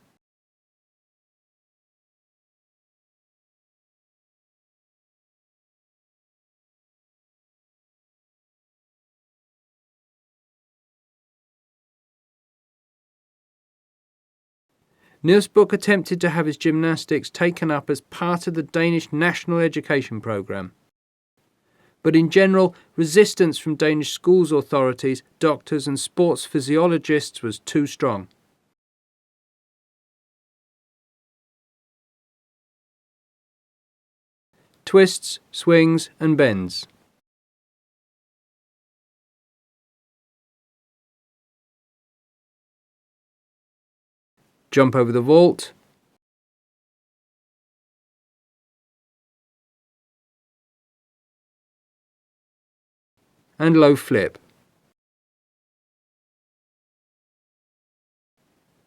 NIELS BUKH attempted to have his gymnastics taken up as part of the Danish national education programme. But in general, resistance from Danish schools authorities, doctors and sports physiologists was too strong. Twists, swings and bends. Jump over the vault. And low flip.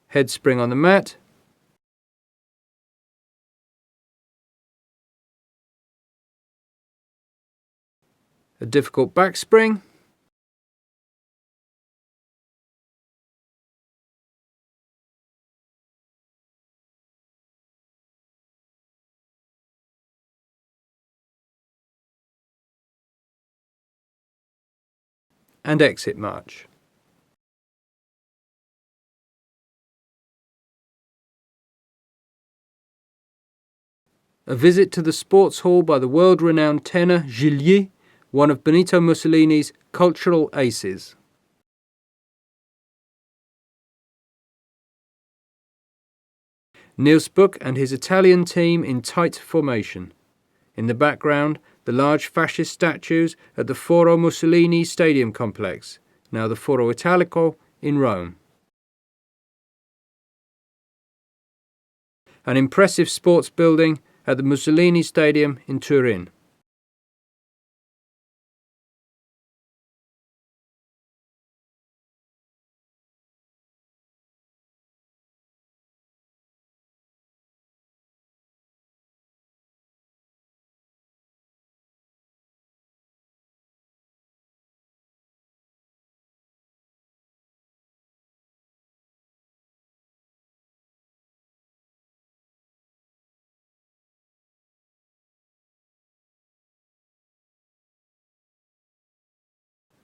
Head spring on the mat. A difficult back spring. And exit march. A visit to the sports hall by the world-renowned tenor Gillier, one of Benito Mussolini's cultural aces. NIELS BUKH and his Italian team in tight formation. In the background, the large fascist statues at the Foro Mussolini Stadium complex, now the Foro Italico in Rome. An impressive sports building at the Mussolini Stadium in Turin.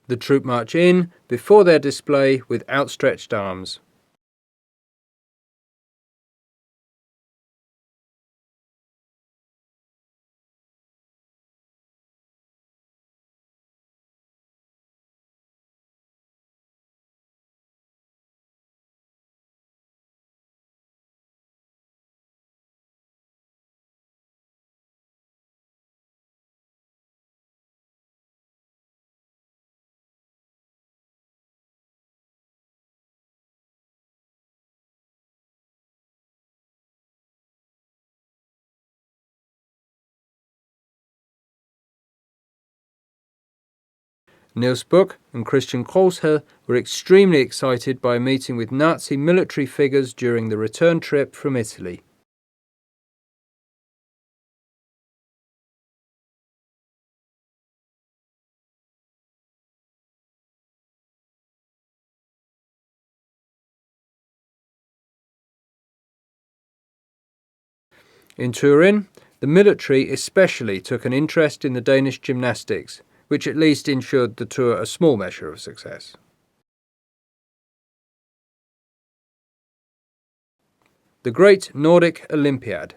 The troop march in before their display with outstretched arms. NIELS BUKH and Christian Kroesher were extremely excited by a meeting with Nazi military figures during the return trip from Italy. In Turin, the military especially took an interest in the Danish gymnastics, which at least ensured the tour a small measure of success. The Great Nordic Olympiad,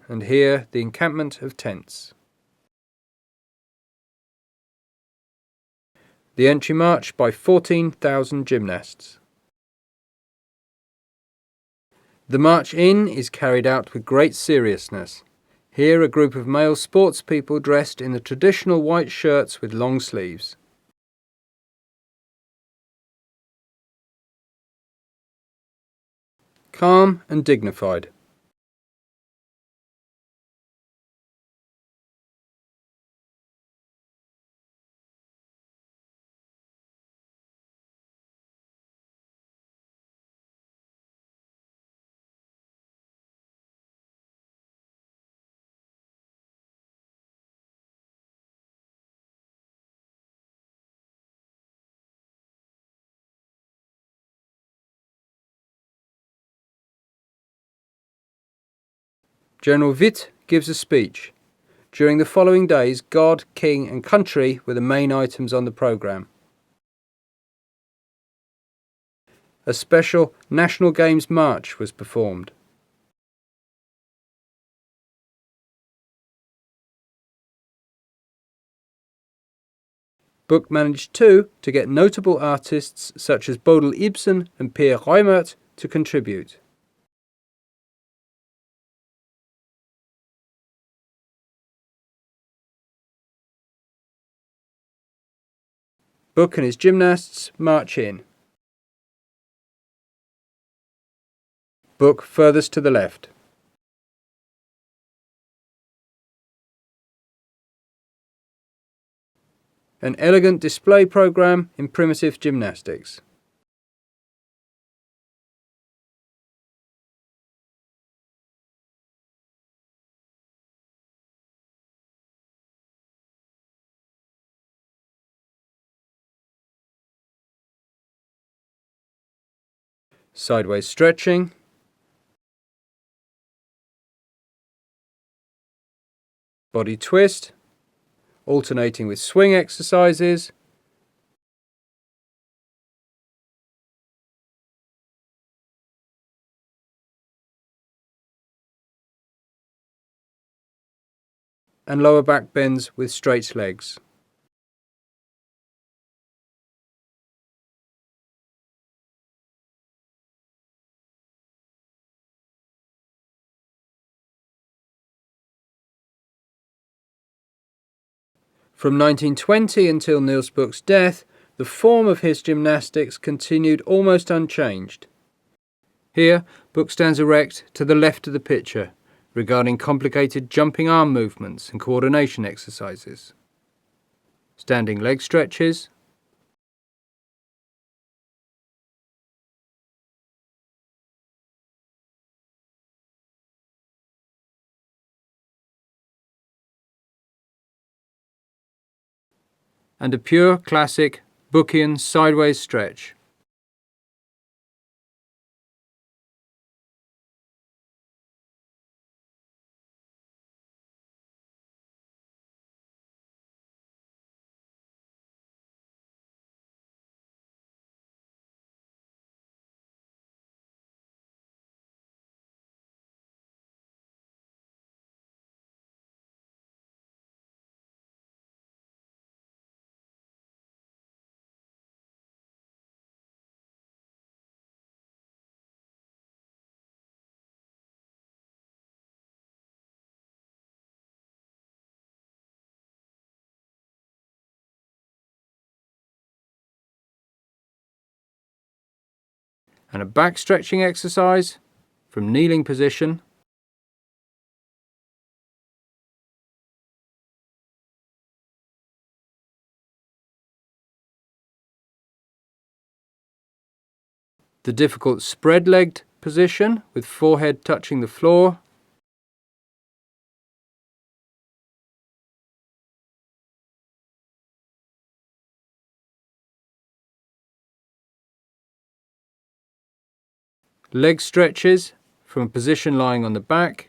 and here the encampment of tents. The entry march by 14,000 gymnasts. The march in is carried out with great seriousness. Here a group of male sportspeople dressed in the traditional white shirts with long sleeves. Calm and dignified. General Witt gives a speech. During the following days, God, King and Country were the main items on the programme. A special National Games March was performed. Bukh managed too to get notable artists such as Bodil Ibsen and Per Reimert to contribute. Bukh and his gymnasts march in. Bukh furthest to the left. An elegant display programme in primitive gymnastics. Sideways stretching. Body twist, alternating with swing exercises. and lower back bends with straight legs. From 1920 until Niels Bukh's death, the form of his gymnastics continued almost unchanged. Here, Bukh stands erect to the left of the picture, regarding complicated jumping arm movements and coordination exercises. Standing leg stretches, and a pure classic Bukhian sideways stretch. And a back stretching exercise from kneeling position. The difficult spread-legged position with forehead touching the floor. Leg stretches from a position lying on the back.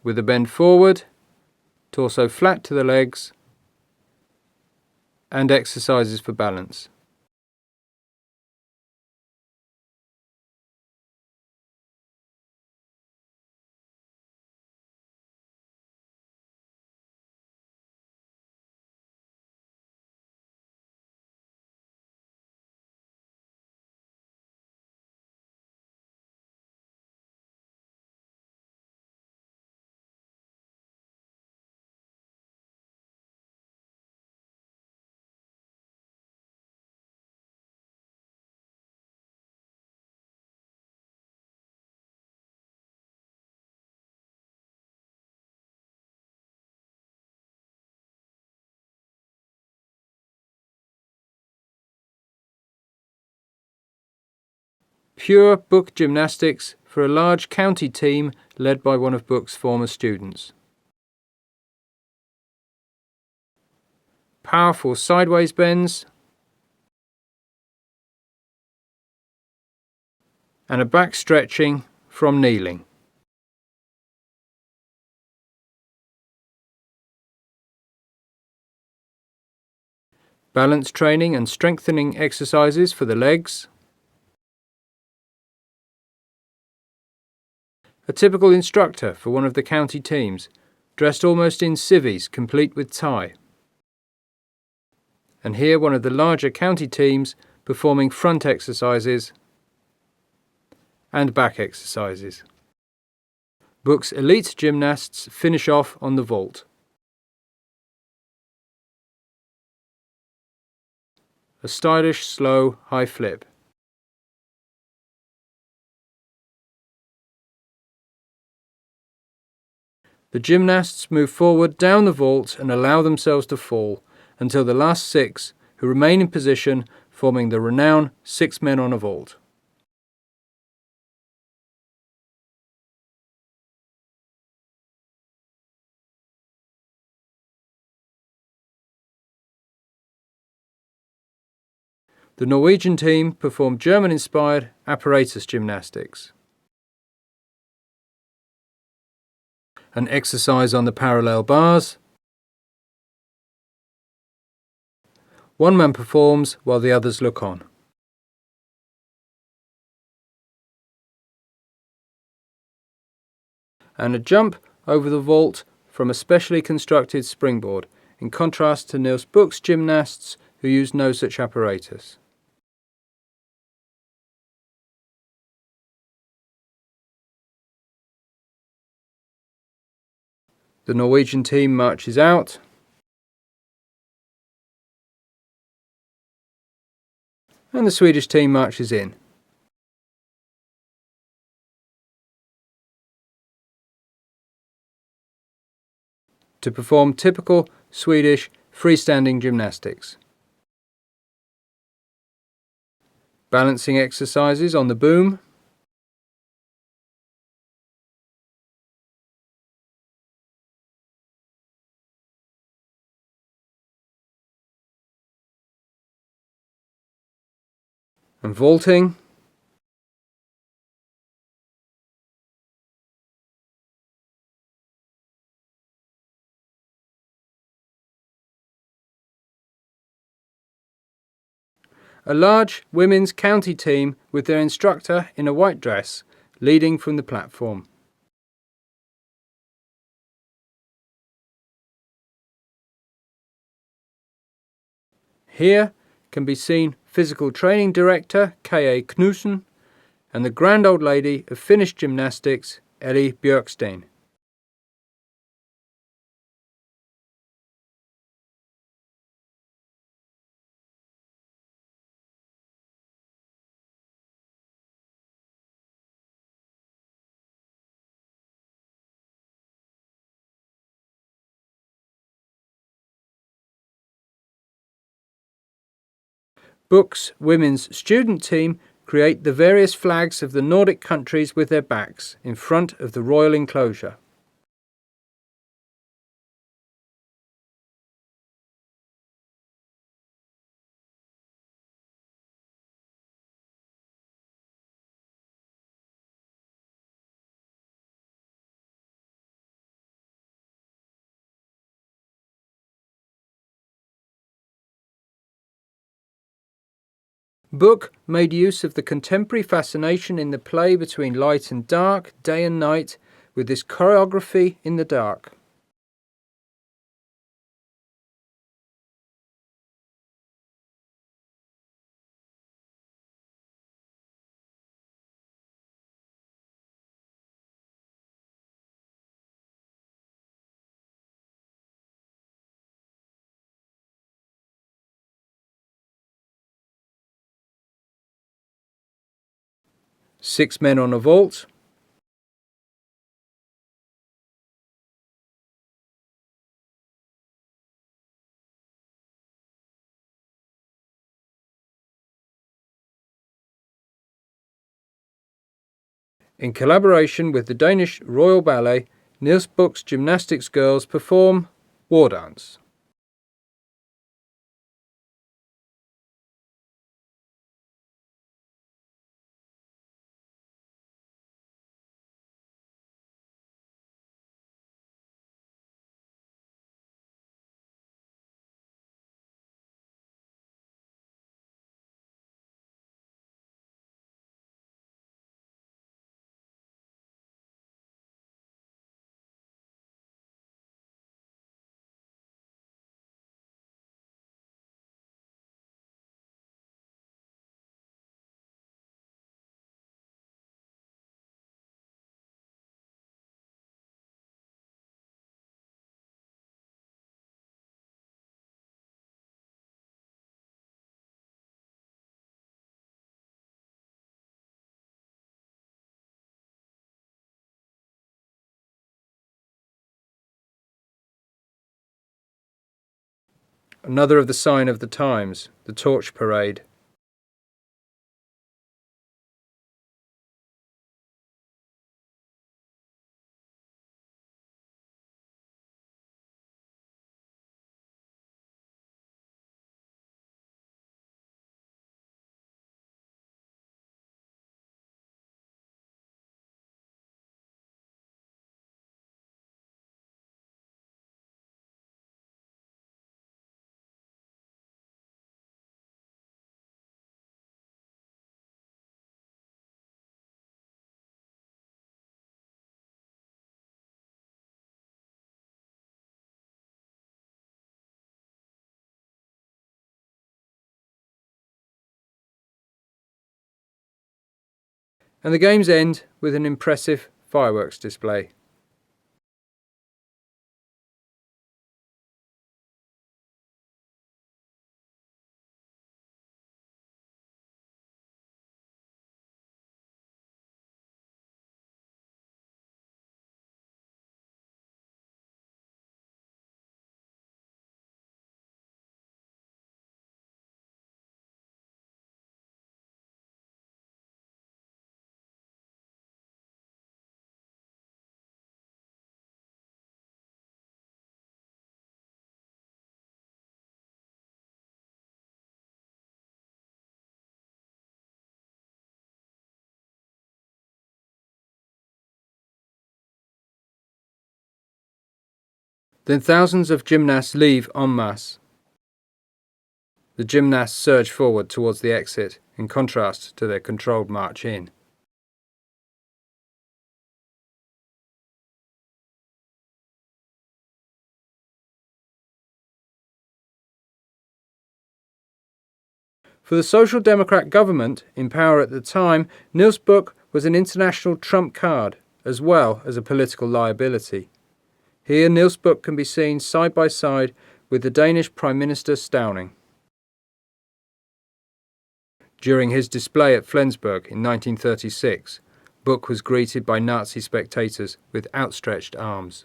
With a bend forward, torso flat to the legs, and exercises for balance. Pure Bukh gymnastics for a large county team led by one of Bukh's former students. Powerful sideways bends and a back stretching from kneeling. Balance training and strengthening exercises for the legs. A typical instructor for one of the county teams, dressed almost in civvies, complete with tie. And here one of the larger county teams performing front exercises and back exercises. Bukh's elite gymnasts finish off on the vault. A stylish, slow, high flip. The gymnasts move forward down the vault and allow themselves to fall until the last 6, who remain in position, forming the renowned 6 men on a vault. The Norwegian team performed German-inspired apparatus gymnastics. An exercise on the parallel bars. One man performs while the others look on. And a jump over the vault from a specially constructed springboard, in contrast to NIELS BUKH's gymnasts who use no such apparatus. The Norwegian team marches out. And the Swedish team marches in. To perform typical Swedish freestanding gymnastics. Balancing exercises on the boom. And vaulting. A large women's county team with their instructor in a white dress leading from the platform. Here can be seen physical training director K.A. Knudsen and the grand old lady of Finnish gymnastics Elli Björksten. Bukh's women's student team create the various flags of the Nordic countries with their backs in front of the royal enclosure. Bukh made use of the contemporary fascination in the play between light and dark, day and night, with this choreography in the dark. Six men on a vault. In collaboration with the Danish Royal Ballet, NIELS BUKH's gymnastics girls perform war dance. Another of the sign of the times, the torch parade. And the games end with an impressive fireworks display. Then thousands of gymnasts leave en masse. The gymnasts surge forward towards the exit, in contrast to their controlled march in. For the Social Democrat government in power at the time, NIELS BUKH was an international trump card, as well as a political liability. Here NIELS BUKH can be seen side by side with the Danish Prime Minister Stauning. During his display at Flensburg in 1936, Bukh was greeted by Nazi spectators with outstretched arms.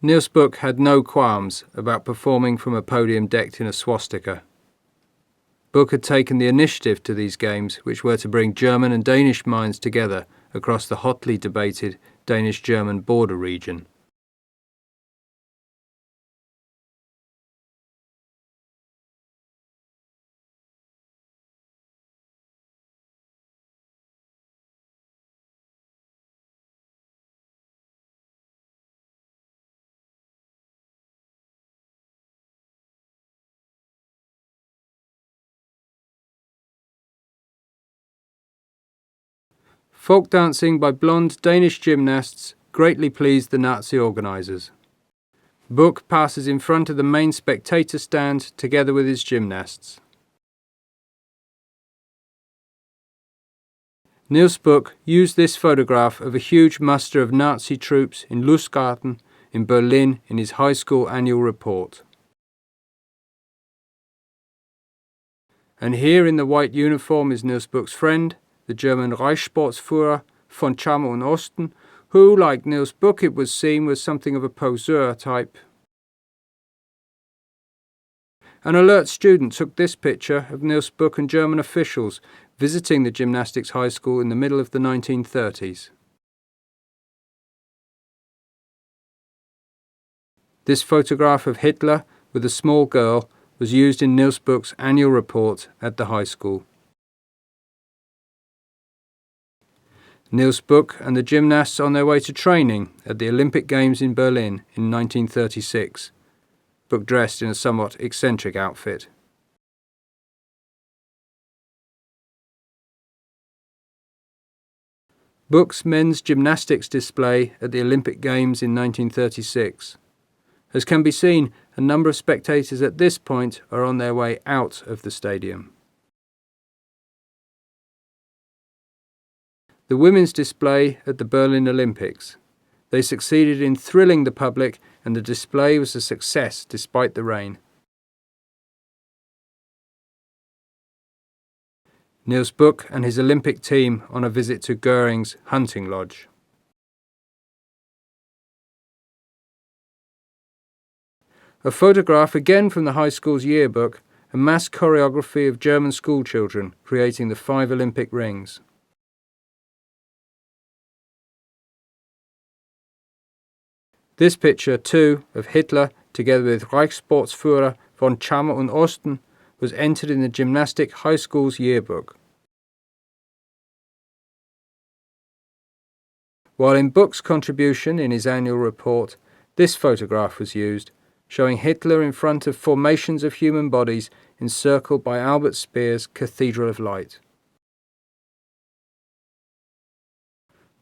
NIELS BUKH had no qualms about performing from a podium decked in a swastika. Bukh had taken the initiative to these games, which were to bring German and Danish minds together across the hotly debated Danish-German border region. Folk dancing by blonde Danish gymnasts greatly pleased the Nazi organisers. Bukh passes in front of the main spectator stand together with his gymnasts. NIELS BUKH used this photograph of a huge muster of Nazi troops in Lustgarten in Berlin in his high school annual report. And here in the white uniform is NIELS BUKH's friend, the German Reichsportführer von Chammer und Osten, who, like NIELS BUKH, it was seen, was something of a poseur type. An alert student took this picture of NIELS BUKH and German officials visiting the gymnastics high school in the middle of the 1930s. This photograph of Hitler with a small girl was used in NIELS BUKH's annual report at the high school. NIELS BUKH and the gymnasts on their way to training at the Olympic Games in Berlin in 1936, Bukh dressed in a somewhat eccentric outfit. Bukh's men's gymnastics display at the Olympic Games in 1936. As can be seen, a number of spectators at this point are on their way out of the stadium. The women's display at the Berlin Olympics. They succeeded in thrilling the public, and the display was a success despite the rain. NIELS BUKH and his Olympic team on a visit to Goering's hunting lodge. A photograph again from the high school's yearbook, a mass choreography of German schoolchildren creating the 5 Olympic rings. This picture, too, of Hitler, together with Reichsportführer von Chammer und Osten, was entered in the gymnastic high school's yearbook. While in Bukh's contribution in his annual report, this photograph was used, showing Hitler in front of formations of human bodies encircled by Albert Speer's Cathedral of Light.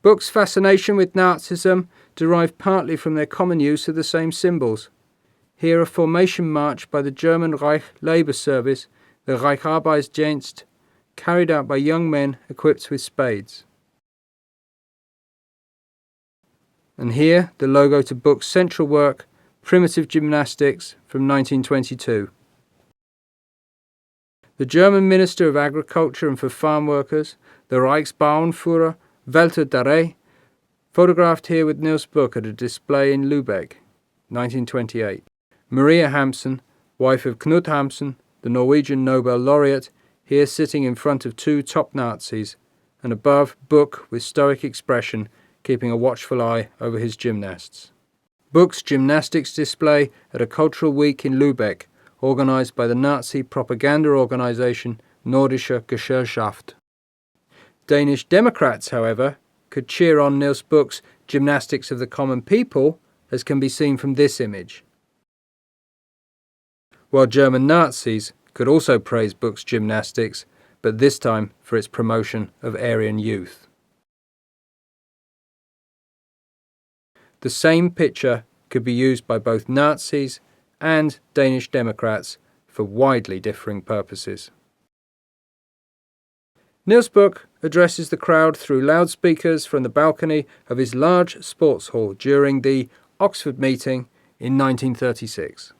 Bukh's fascination with Nazism derived partly from their common use of the same symbols. here a formation march by the German Reich labour service, the Reicharbeitsdienst, carried out by young men equipped with spades. And here the logo to Bukh's central work, Primitive Gymnastics, from 1922. The German Minister of Agriculture and for Farm Workers, the Reichsportführer, Walter Darré, photographed here with NIELS BUKH at a display in Lübeck, 1928. Maria Hampson, wife of Knut Hamsun, the Norwegian Nobel laureate, here sitting in front of two top Nazis, and above Bukh with stoic expression, keeping a watchful eye over his gymnasts. Bukh's gymnastics display at a cultural week in Lübeck, organised by the Nazi propaganda organisation Nordische Gesellschaft. Danish Democrats, however, could cheer on NIELS BUKH's Gymnastics of the Common People, as can be seen from this image. While German Nazis could also praise Bukh's gymnastics, but this time for its promotion of Aryan youth. The same picture could be used by both Nazis and Danish Democrats for widely differing purposes. NIELS BUKH addresses the crowd through loudspeakers from the balcony of his large sports hall during the Oxford meeting in 1936.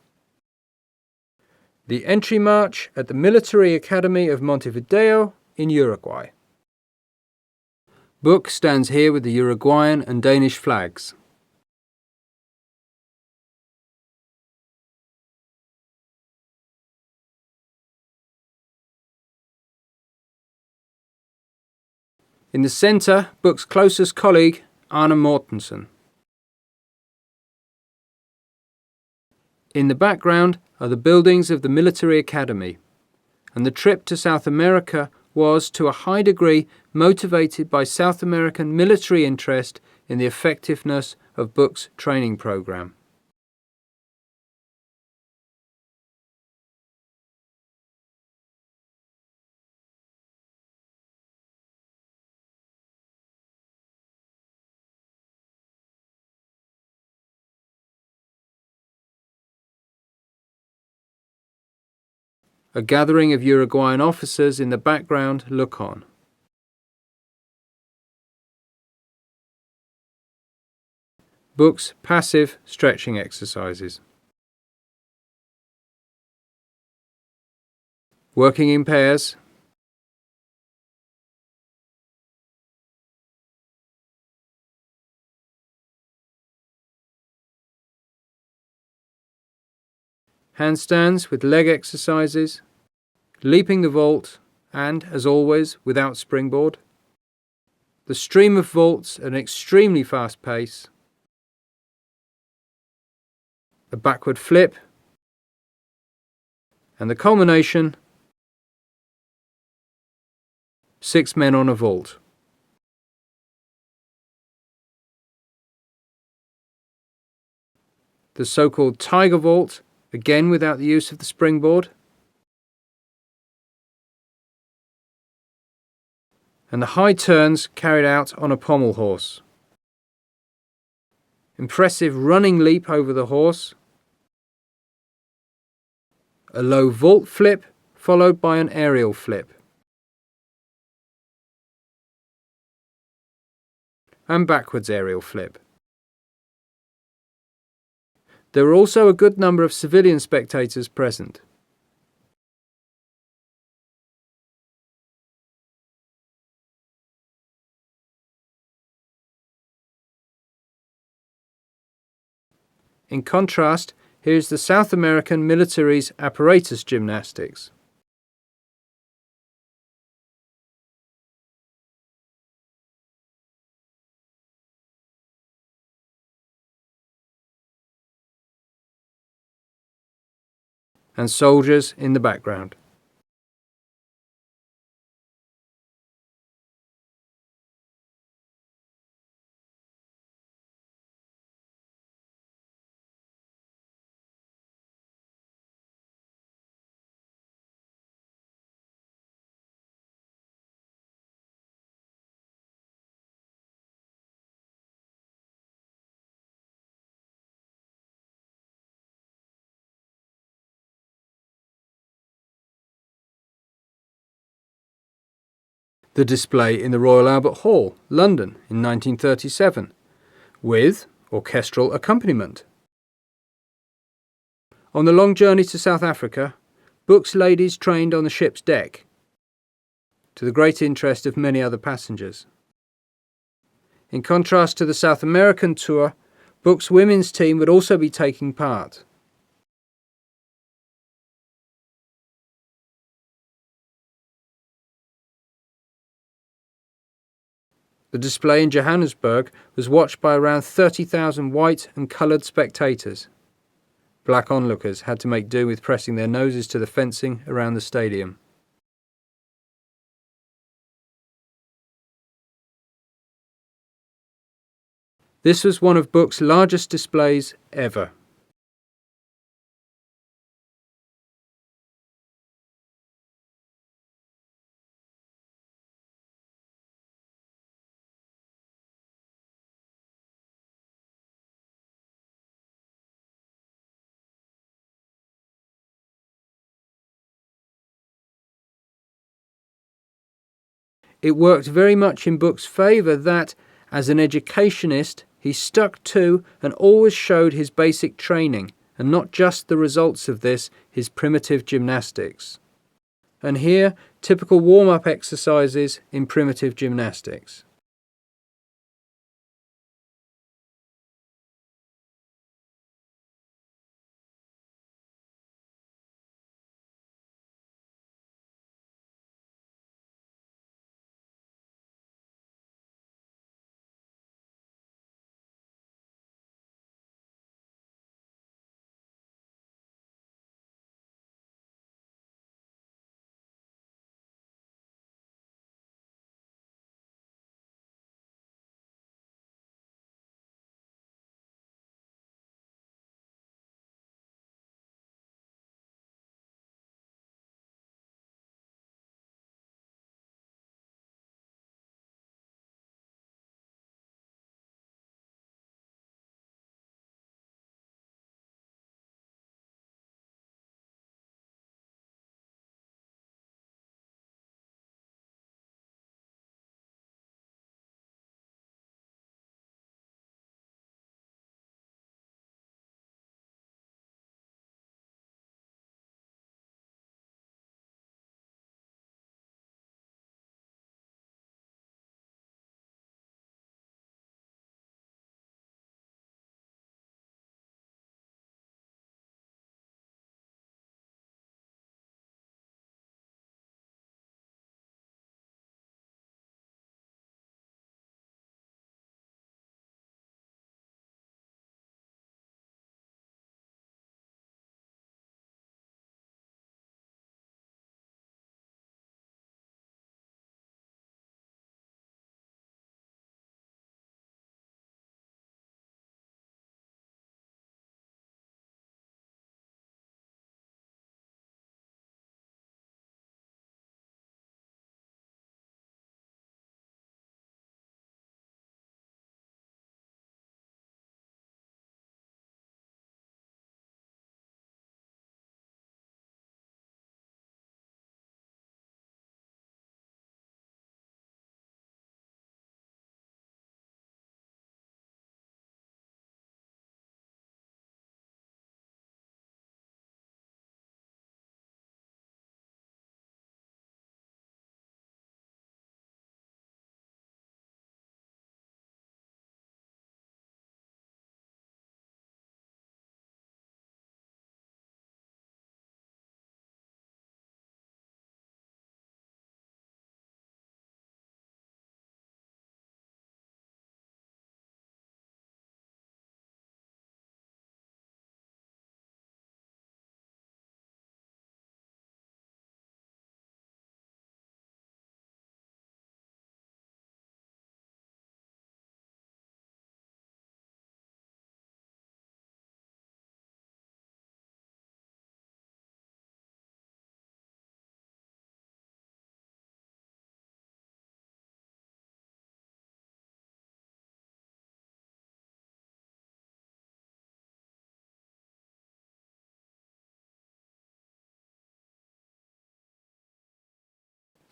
The entry march at the Military Academy of Montevideo in Uruguay. Bukh stands here with the Uruguayan and Danish flags. In the centre, Bukh's closest colleague, Arne Mortensen. In the background are the buildings of the military academy, and the trip to South America was, to a high degree, motivated by South American military interest in the effectiveness of Bukh's training programme. A gathering of Uruguayan officers in the background look on. Bukh's passive stretching exercises. Working in pairs. Handstands with leg exercises, leaping the vault, and, as always, without springboard. The stream of vaults at an extremely fast pace. A backward flip, and the culmination, 6 men on a vault. The so-called tiger vault, again without the use of the springboard. And the high turns carried out on a pommel horse. Impressive running leap over the horse. A low vault flip followed by an aerial flip. And backwards aerial flip. There were also a good number of civilian spectators present. In contrast, here is the South American military's apparatus gymnastics. And soldiers in the background. the display in the Royal Albert Hall, London, in 1937, with orchestral accompaniment. On the long journey to South Africa, Bukh's ladies trained on the ship's deck, to the great interest of many other passengers. In contrast to the South American tour, Bukh's women's team would also be taking part. The display in Johannesburg was watched by around 30,000 white and coloured spectators. Black onlookers had to make do with pressing their noses to the fencing around the stadium. This was one of Bukh's largest displays ever. It worked very much in Bukh's favour that, as an educationist, he stuck to and always showed his basic training, and not just the results of this, his primitive gymnastics. And here, typical warm-up exercises in primitive gymnastics.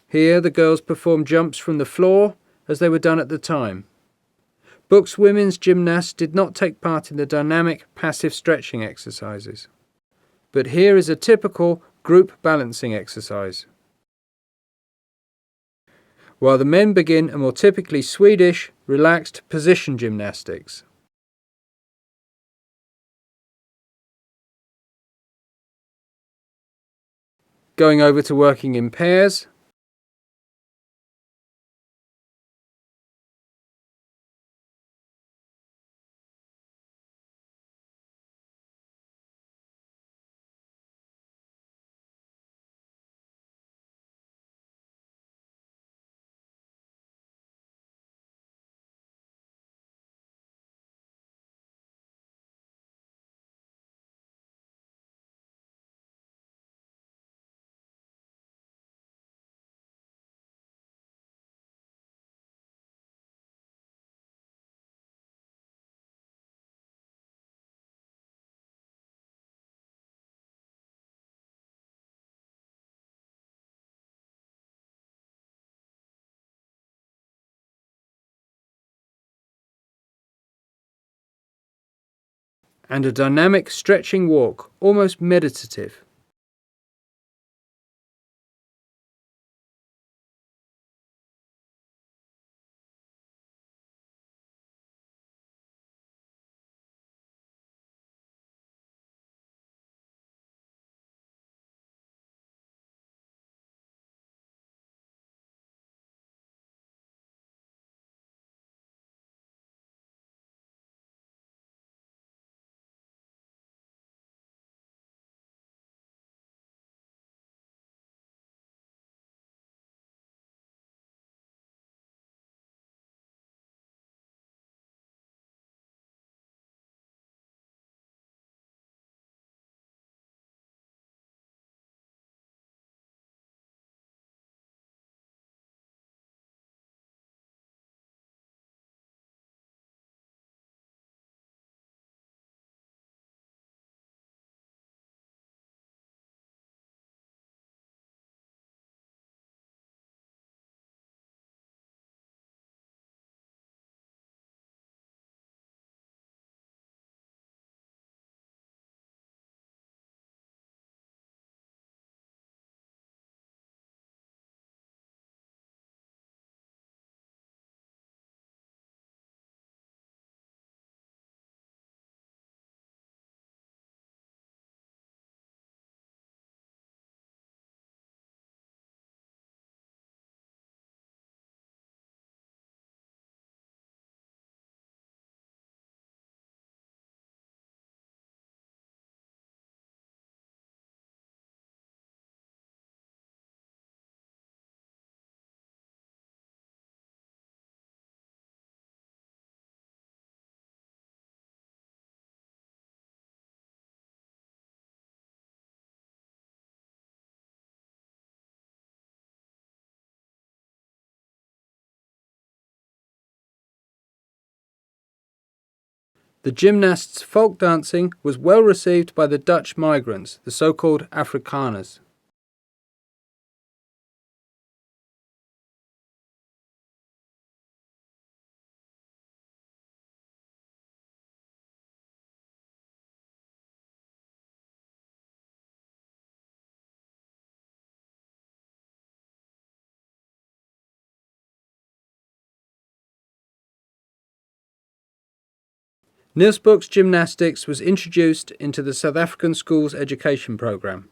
Here the girls performed jumps from the floor as they were done at the time. Bukh's women's gymnasts did not take part in the dynamic passive stretching exercises. But here is a typical group balancing exercise. While the men begin a more typically Swedish, relaxed position gymnastics. Going over to working in pairs. And a dynamic stretching walk, almost meditative. The gymnasts' folk dancing was well received by the Dutch migrants, the so-called Afrikaners. NIELS Bukh's gymnastics was introduced into the South African schools education programme.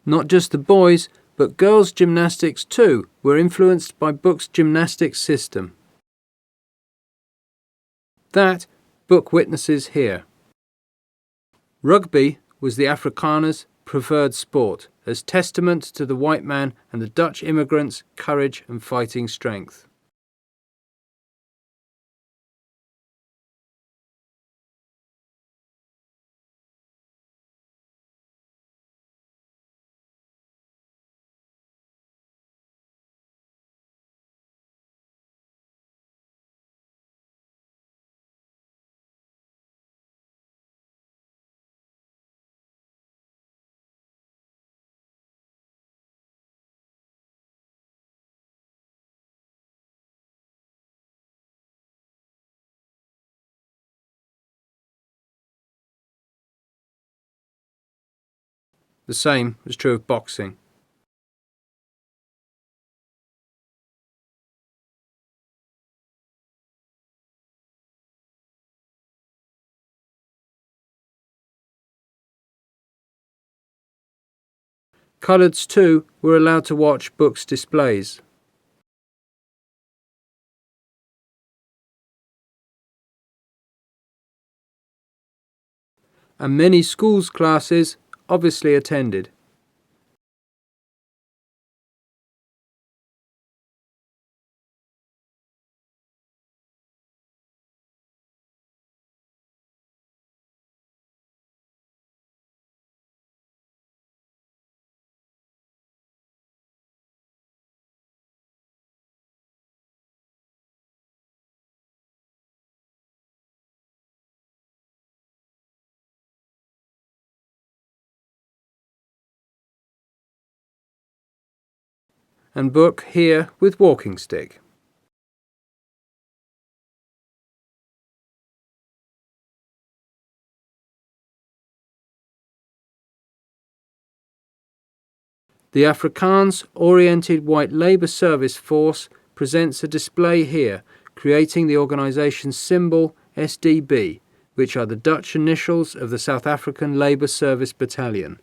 Not just the boys, but girls' gymnastics too were influenced by Bukh's gymnastics system. That Bukh witnesses here. Rugby was the Afrikaners' preferred sport, as testament to the white man and the Dutch immigrants' courage and fighting strength. The same was true of boxing. Coloureds too were allowed to watch Bukh's displays. And many schools classes obviously attended. And Bukh here with walking stick. The Afrikaans-oriented white labour service force presents a display here, creating the organisation's symbol SDB, which are the Dutch initials of the South African Labour Service Battalion.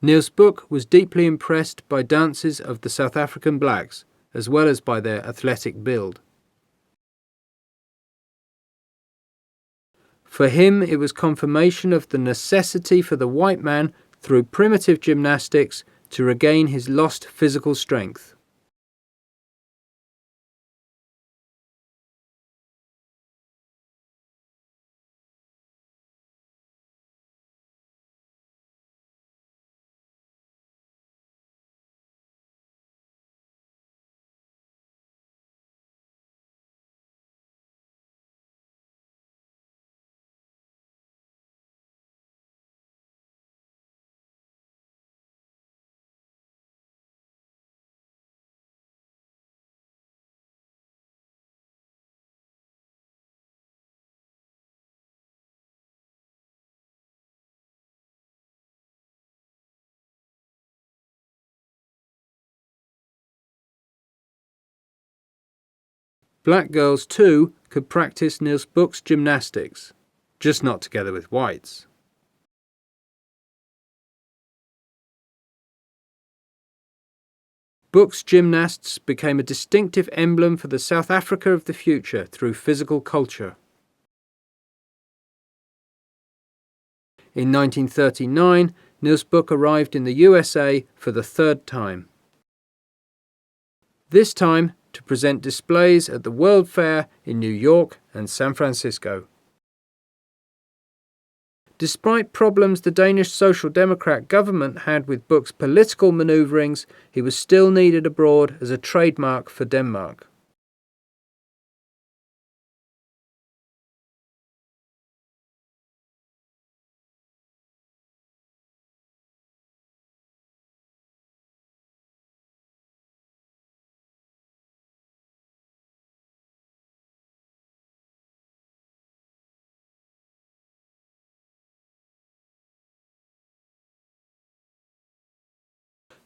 NIELS BUKH was deeply impressed by dances of the South African blacks, as well as by their athletic build. For him, it was confirmation of the necessity for the white man, through primitive gymnastics, to regain his lost physical strength. Black girls too could practice NIELS BUKH's gymnastics, just not together with whites. Bukh's gymnasts became a distinctive emblem for the South Africa of the future through physical culture. In 1939, NIELS BUKH arrived in the USA for the third time. This time to present displays at the World Fair in New York and San Francisco. Despite problems the Danish Social Democrat government had with Bukh's political manoeuvrings, he was still needed abroad as a trademark for Denmark.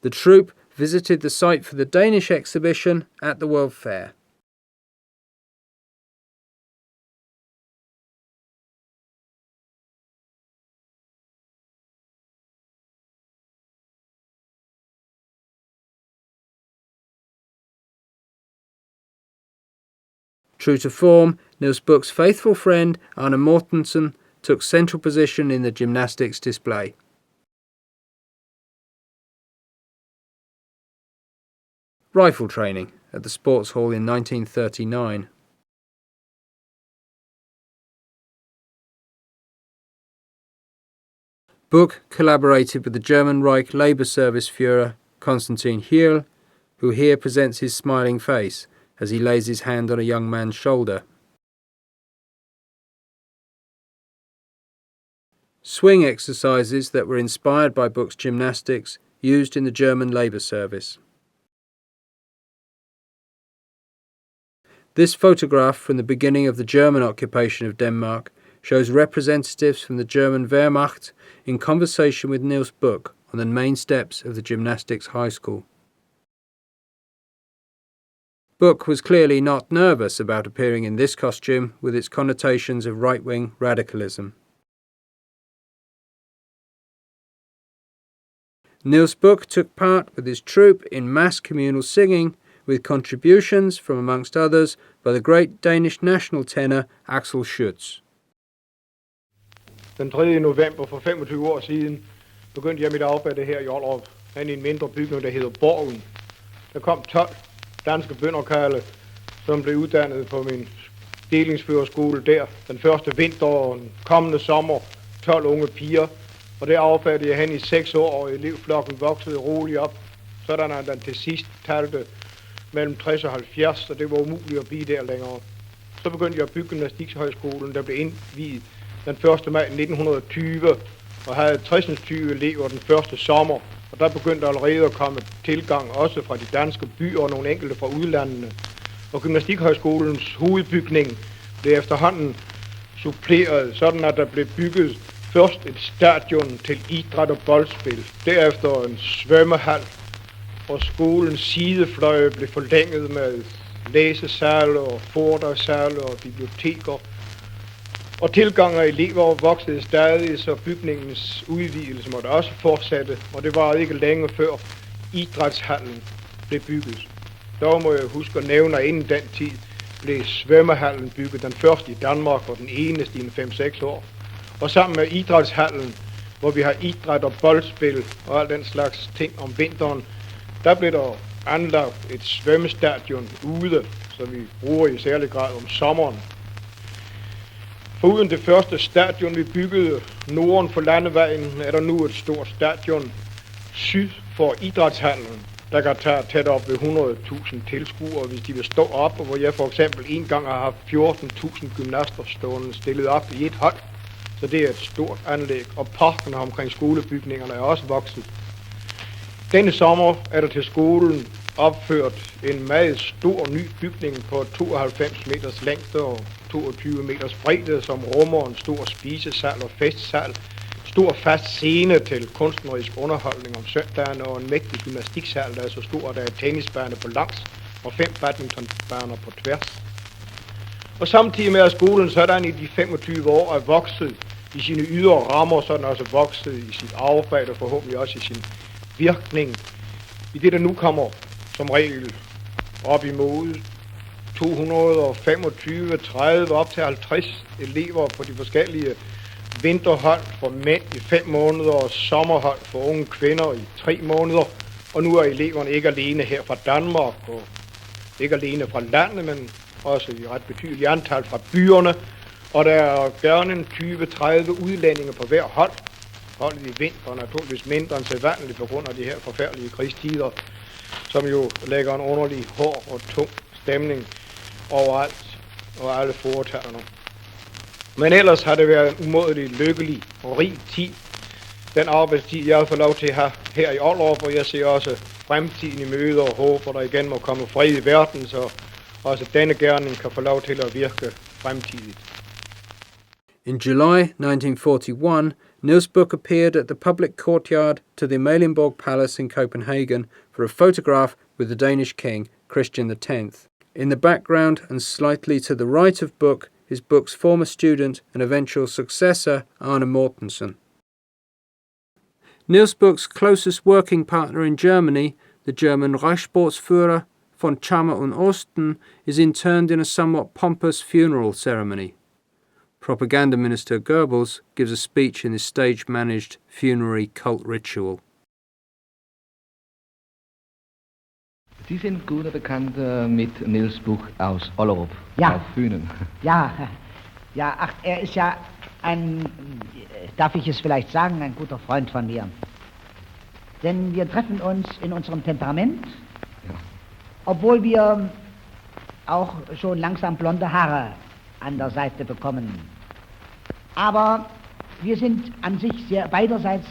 The troupe visited the site for the Danish exhibition at the World Fair. True to form, Niels Bukh's faithful friend Arne Mortensen took central position in the gymnastics display. Rifle training at the sports hall in 1939. Bukh collaborated with the German Reich Labour Service Fuhrer Konstantin Heil, who here presents his smiling face as he lays his hand on a young man's shoulder. Swing exercises that were inspired by Bukh's gymnastics used in the German Labour Service. This photograph from the beginning of the German occupation of Denmark shows representatives from the German Wehrmacht in conversation with Niels Bukh on the main steps of the gymnastics high school. Bukh was clearly not nervous about appearing in this costume with its connotations of right-wing radicalism. Niels Bukh took part with his troupe in mass communal singing, with contributions from amongst others by the great Danish national tenor Aksel Schiøtz. Den 3. november for 25 år siden begyndte jeg mit arbejde her i Ollerup, hen i en mindre bygning, der hedder Borgen. Der kom 12 danske bønderkarle, som blev uddannet på min delingsførerskole der den første vinter og den kommende sommer. 12 unge piger, og der arbejdede jeg hen i 6 år, og elevflokken voksede roligt op, sådan at den til sidst talte mellem 60 og 70, så det var umuligt at blive der længere. Så begyndte jeg at bygge Gymnastikshøjskolen, der blev indviet den 1. maj 1920, og havde 60 elever den første sommer. Og der begyndte allerede at komme tilgang også fra de danske byer og nogle enkelte fra udlandene. Og Gymnastikhøjskolens hovedbygning blev efterhånden suppleret, sådan at der blev bygget først et stadion til idræt og boldspil, derefter en svømmehal, og skolens sidefløje blev forlænget med læsesale og foredragssale og biblioteker. Og tilgang af elever voksede stadig, så bygningens udvidelse måtte også fortsætte, og det var ikke længe før idrætshallen blev bygget. Dog må jeg huske at nævne, at inden den tid blev svømmehallen bygget, den første i Danmark og den eneste i 5-6 år. Og sammen med idrætshallen, hvor vi har idræt og boldspil og al den slags ting om vinteren, der blev der anlagt et svømmestadion ude, som vi bruger i særlig grad om sommeren. Foruden det første stadion, vi byggede norden for landevejen, er der nu et stort stadion syd for idrætshallen, der kan tage tæt op ved 100.000 tilskuere, hvis de vil stå op, og hvor jeg for eksempel en gang har haft 14.000 gymnaster stående stillet op i et hold. Så det er et stort anlæg, og parkerne omkring skolebygningerne er også vokset. Denne sommer er der til skolen opført en meget stor ny bygning på 92 meters længde og 22 meters bredde, som rummer en stor spisesal og festsal, stor fast scene til kunstnerisk underholdning om søndagen og en mægtig gymnastiksal, der er så stor, at der er tennisbaner på langs og 5 badmintonbaner på tværs. Og samtidig med at skolen sådan i de 25 år er vokset i sine ydre rammer, så er den også vokset i sit arbejde og forhåbentlig også i sin virkning. I det, der nu kommer som regel op imod 225, 30, op til 50 elever på de forskellige vinterhold for mænd i 5 måneder og sommerhold for unge kvinder i 3 måneder. Og nu er eleverne ikke alene her fra Danmark og ikke alene fra landet, men også i ret betydeligt antal fra byerne. Og der er gerne en 20-30 udlændinge på hver hold. Holdet i vinter er naturligvis mindre end sædvanligt på grund af de her forfærdelige krigstider, som jo lægger en underlig hård og tung stemning overalt og alle foretagerne. Men ellers har det været en umådelig lykkelig og rig tid. Den arbejdstid, jeg har fået lov til at have her i Ollerup, og jeg ser også fremtiden i møde og håber, der igen må komme fred i verden, så også denne gerning kan få lov til at virke fremtidigt. In July 1941, Niels Bukh appeared at the public courtyard to the Amalienborg Palace in Copenhagen for a photograph with the Danish king, Christian X. In the background and slightly to the right of Bukh is Bukh's former student and eventual successor, Arne Mortensen. Niels Bukh's closest working partner in Germany, the German Reichsportführer von Chammer und Osten, is interned in a somewhat pompous funeral ceremony. Propaganda Minister Goebbels gives a speech in this stage-managed funerary cult ritual. Sie sind gut bekannt mit Niels Bukh aus Ollerup, Ja. auf Fünen. Ja, ach, er ist ja ein, darf ich es vielleicht sagen, ein guter Freund von mir. Denn wir treffen uns in unserem Temperament, Ja. obwohl wir auch schon langsam blonde Haare an der Seite bekommen. Aber wir sind an sich sehr beiderseits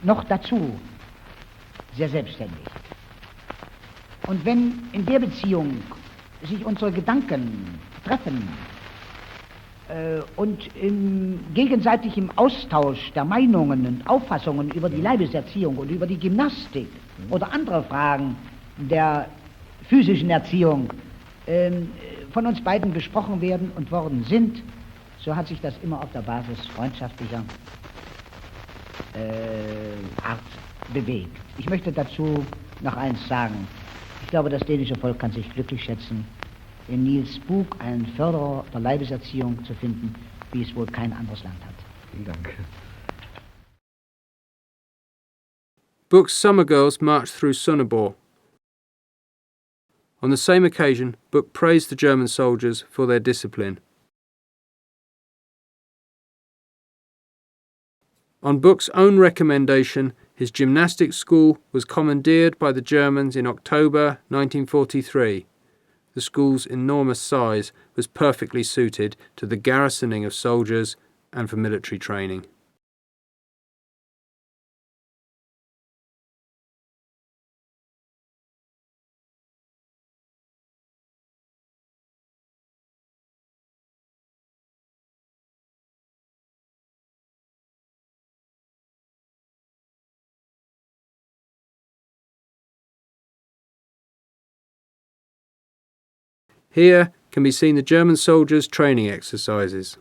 noch dazu sehr selbstständig. Und wenn in der Beziehung sich unsere Gedanken treffen und gegenseitig im Austausch der Meinungen und Auffassungen über die Leibeserziehung und über die Gymnastik oder andere Fragen der physischen Erziehung von uns beiden besprochen werden und worden sind, so hat sich das immer auf der Basis freundschaftlicher Art bewegt. Ich möchte dazu noch eins sagen. Ich glaube, das dänische Volk kann sich glücklich schätzen, in Niels Bukh einen Förderer der Leibeserziehung zu finden, wie es wohl kein anderes Land hat. Vielen Dank. Bukh's summer girls marched through Sønderborg. On the same occasion, Bukh praised the German soldiers for their discipline. On Bukh's own recommendation, his gymnastics school was commandeered by the Germans in October 1943. The school's enormous size was perfectly suited to the garrisoning of soldiers and for military training. Here can be seen the German soldiers' training exercises.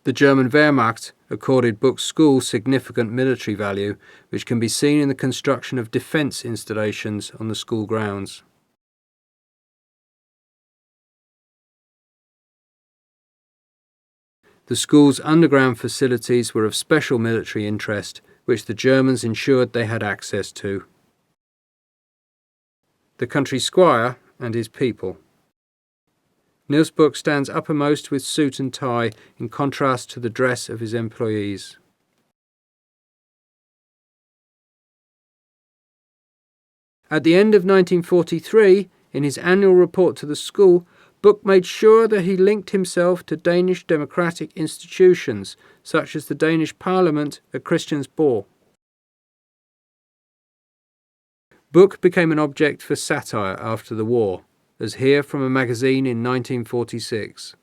The German Wehrmacht accorded Bukh's school significant military value, which can be seen in the construction of defence installations on the school grounds. The school's underground facilities were of special military interest, which the Germans ensured they had access to. The country squire and his people. Niels Bukh stands uppermost with suit and tie in contrast to the dress of his employees. At the end of 1943, in his annual report to the school, Bukh made sure that he linked himself to Danish democratic institutions, such as the Danish Parliament at Christiansborg. Bukh became an object for satire after the war, as here from a magazine in 1946.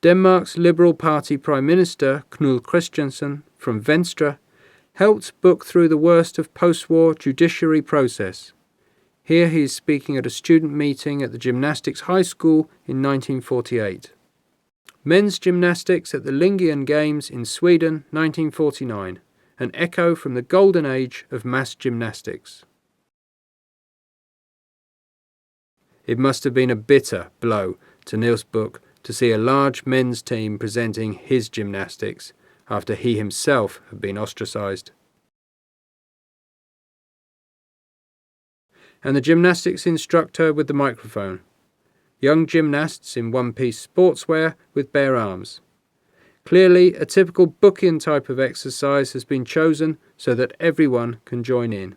Denmark's Liberal Party Prime Minister, Knud Christiansen, from Venstre, helped Bukh through the worst of post-war judiciary process. Here he is speaking at a student meeting at the Gymnastics High School in 1948. Men's gymnastics at the Lingian Games in Sweden, 1949. An echo from the golden age of mass gymnastics. It must have been a bitter blow to Niels Bukh to see a large men's team presenting his gymnastics after he himself had been ostracised. And the gymnastics instructor with the microphone. Young gymnasts in one-piece sportswear with bare arms. Clearly, a typical Bukhian type of exercise has been chosen so that everyone can join in.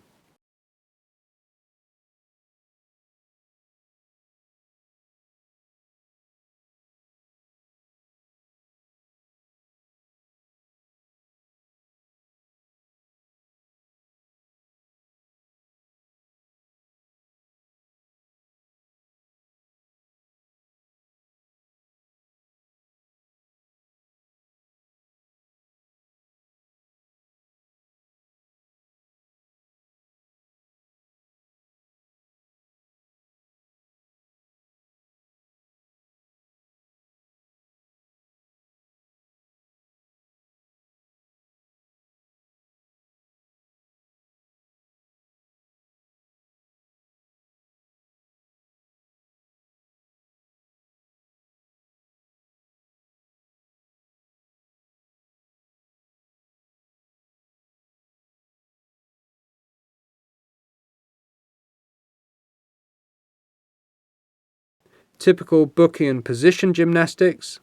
Typical Bukhian position gymnastics.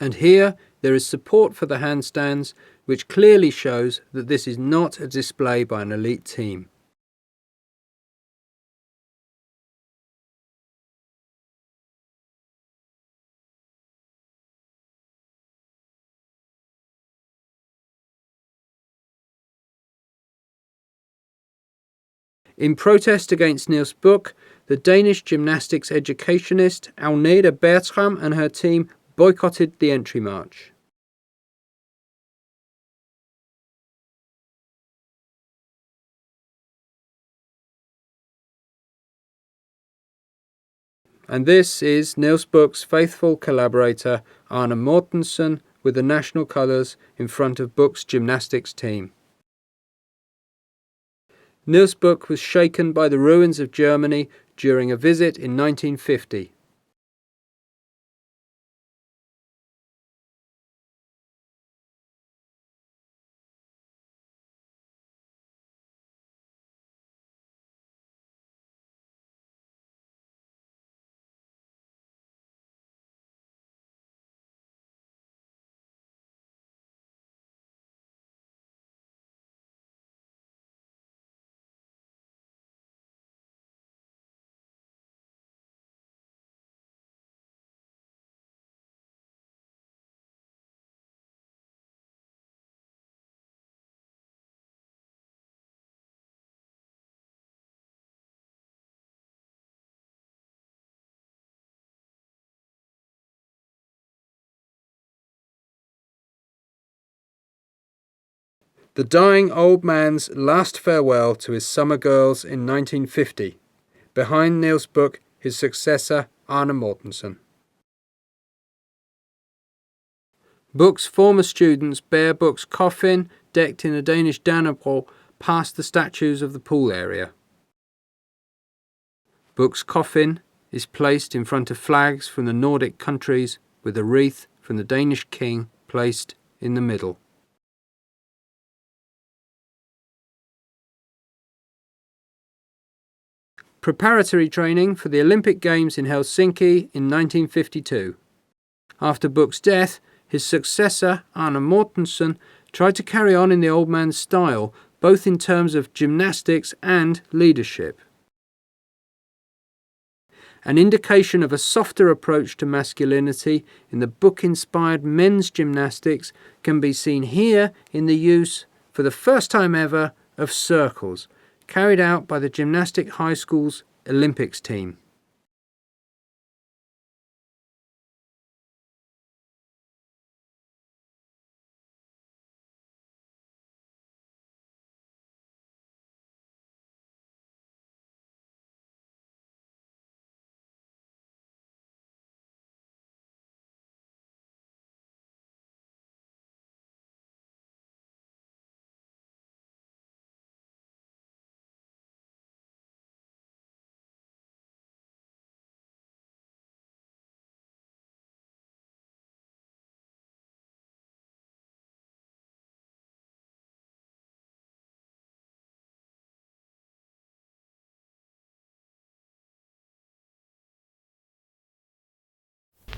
And here there is support for the handstands, which clearly shows that this is not a display by an elite team. In protest against NIELS BUKH, the Danish gymnastics educationist Agnete Bertram and her team boycotted the entry march. And this is NIELS BUKH's faithful collaborator Arne Mortensen with the national colours in front of Bukh's gymnastics team. NIELS BUKH was shaken by the ruins of Germany during a visit in 1950. The dying old man's last farewell to his summer girls in 1950. Behind NIELS BUKH, his successor Arne Mortensen. Bukh's former students bear Bukh's coffin, decked in a Danish Dannebrog, past the statues of the pool area. Bukh's coffin is placed in front of flags from the Nordic countries, with a wreath from the Danish king placed in the middle. Preparatory training for the Olympic Games in Helsinki in 1952. After Bukh's death, his successor, Arne Mortensen, tried to carry on in the old man's style, both in terms of gymnastics and leadership. An indication of a softer approach to masculinity in the Bukh-inspired men's gymnastics can be seen here in the use, for the first time ever, of circles, carried out by the Gymnastic High School's Olympics team.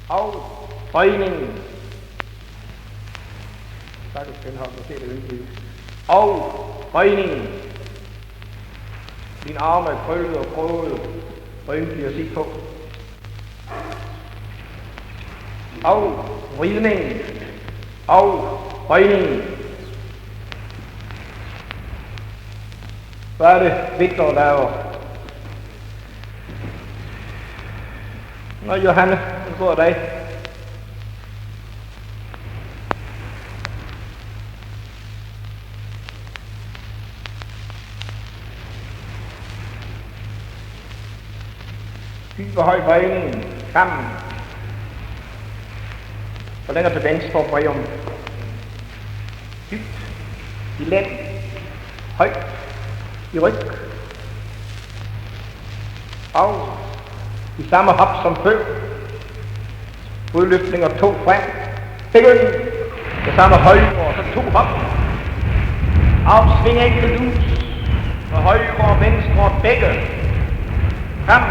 Og bøjning. Stakkels Kenhold, nu ser det yndigt. Og bøjning. Din arme er krøllet og kroget, og yndelig at se på. Og vridning. Og bøjning. Hvad er det, Victor laver? Nå, Johanne, en god dag. Dyb og høj bøjning. Kammen. Og længere til venstre bøj om. Dybt. I lænd. Højt. I ryg. Og i samme hop som før. Udløftninger 2 frem. Begynd. Det samme højre og så 2 hop. Afsving enkelt ud. Og højre og venstre begge. Kom.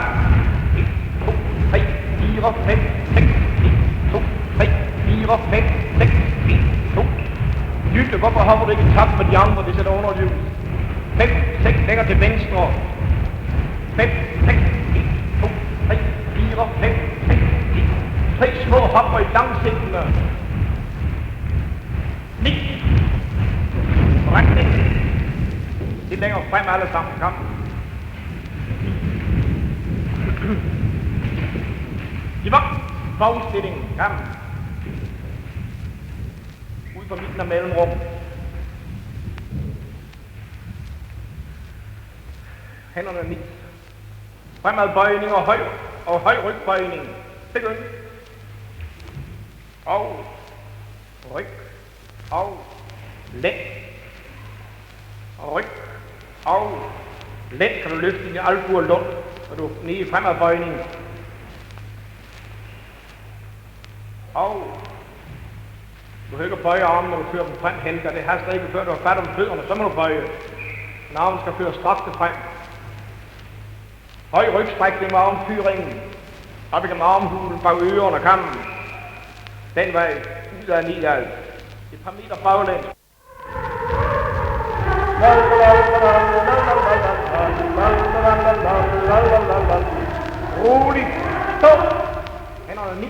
1, 2, 3, 4, 5, 6. 1, 2, 3, 4, 5, 6. 1, 2. Lytte, hvorfor hopper du ikke i takt med de andre, det sætter underliv? 5, 6, længere til venstre. 5, 6, 1, 2, 3, 4, 5, 6, 1. 3 små hopper i langsigtene. 9. Retning. Lidt længere frem alle sammen. Kom. Giv op. Fagstilling. Kom. Ud fra midten af mellemrum. Hænderne ned. Fremadbøjning og høj rygbøjning. Begynd. Og ryg. Og læg. Og ryg. Og læg kan du løfte din albue og lund, så du er nede i fremadbøjning. Og du kan ikke bøje armen, når du fører dem frem, Helga. Det haster ikke, før du har fat om fødderne, så må du bøje. Men armen skal føre strakte frem. Høj rygstrækning med armfyringen. Op igennem armhulen, bag ørerne og kammen. Den vej, ud af nedad. Et par meter baglæns. Roligt. Stå. Hænderne ned.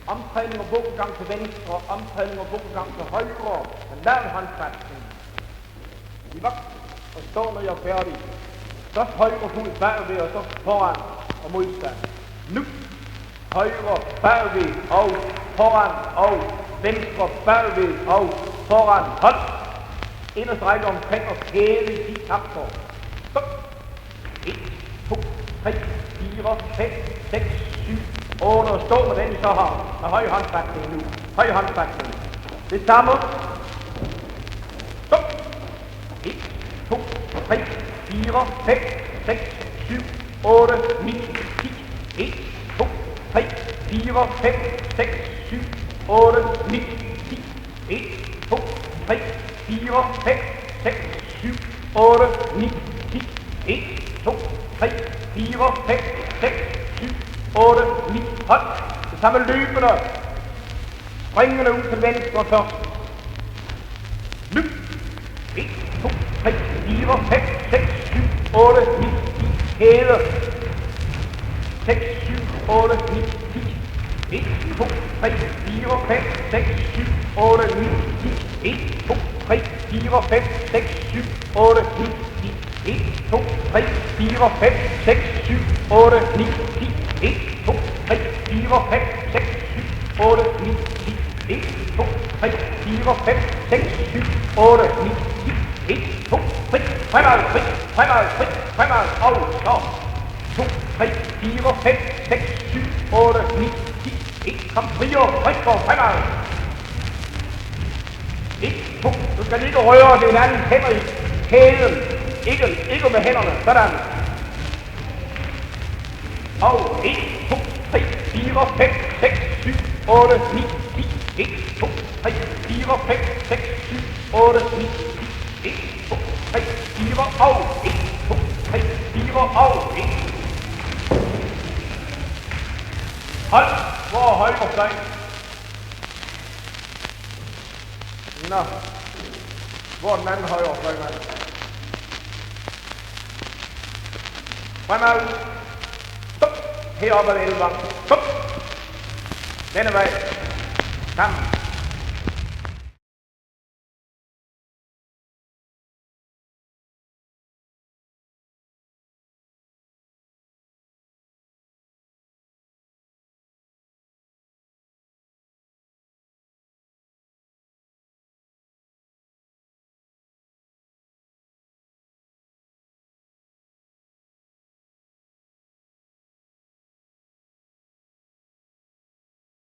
Omtræning og bukkegang til venstre. Omtræning og bukkegang til højre. En lav håndfatning. I vagt og stå, når jeg er færdig. Så højre fod bagved og så foran og modstand. Nu. Højre bagved og foran og venstre bagved og foran. Hold. Ind og strække omkring og kæve i 10 takter. Stop. 1, 2, 3, 4, 5, 6, 7, 8. Og stå med den I så har. Med høj håndfatning nu. Høj håndfatning. Det samme. Stop. 1, 2, 3, 4, 5, 6, 7, 8, 9, 10. 1, 2, 3, 4, 5, 6, 7, 8, 9, 10. 1, 2, 3, 4, 5, 6, 7, 8, 9, 10. 1, 2, 3, 4, 5, 6, 7, 8, 9. Hold. Det samme løbende. Springende ud til venstre først. Løb. 1, 2, 3, 4, 5, 6, 7, 8, 9, 10. Hæde. 6, 7, 8, 9, 10. 1, 2, 3, 4, 5, 6, 7, 8, 9, 10. 1, 2, 3, 4, 5, 6, 7, 8, 9, 10. 1, 2, 3, 4, 5, 6, 7, 8, 9, 10. 1, 2, 3, 4, 5, 6, 7, 8, 9, 10. 1, 2, 3, 4, 5, 6, 7, 8, 9, 10. 1, 2, 3, fremad, fremad, og så. 2, 3, 4, 5, 6, 7, 8, 9, 10. 1, kom friere, fremad. 1, 2, du skal ikke røre den anden hænder i kæden. Ikke med hænderne, sådan. Og 1, 2, 3, 4, 5, 6, 7, 8, 9, 10. 1, 2, 3, 4, 5, 6, 7, 8, 9, 10. 1, 2, 3, 4, og 1, 2, 3, 4, og 1. Hold! Hvor er højre fløj? Nå. Hvor er den anden højre fløj, mand? Fremad! Stop! Heroppe er det elvang. Stop! Denne vej. Sammen.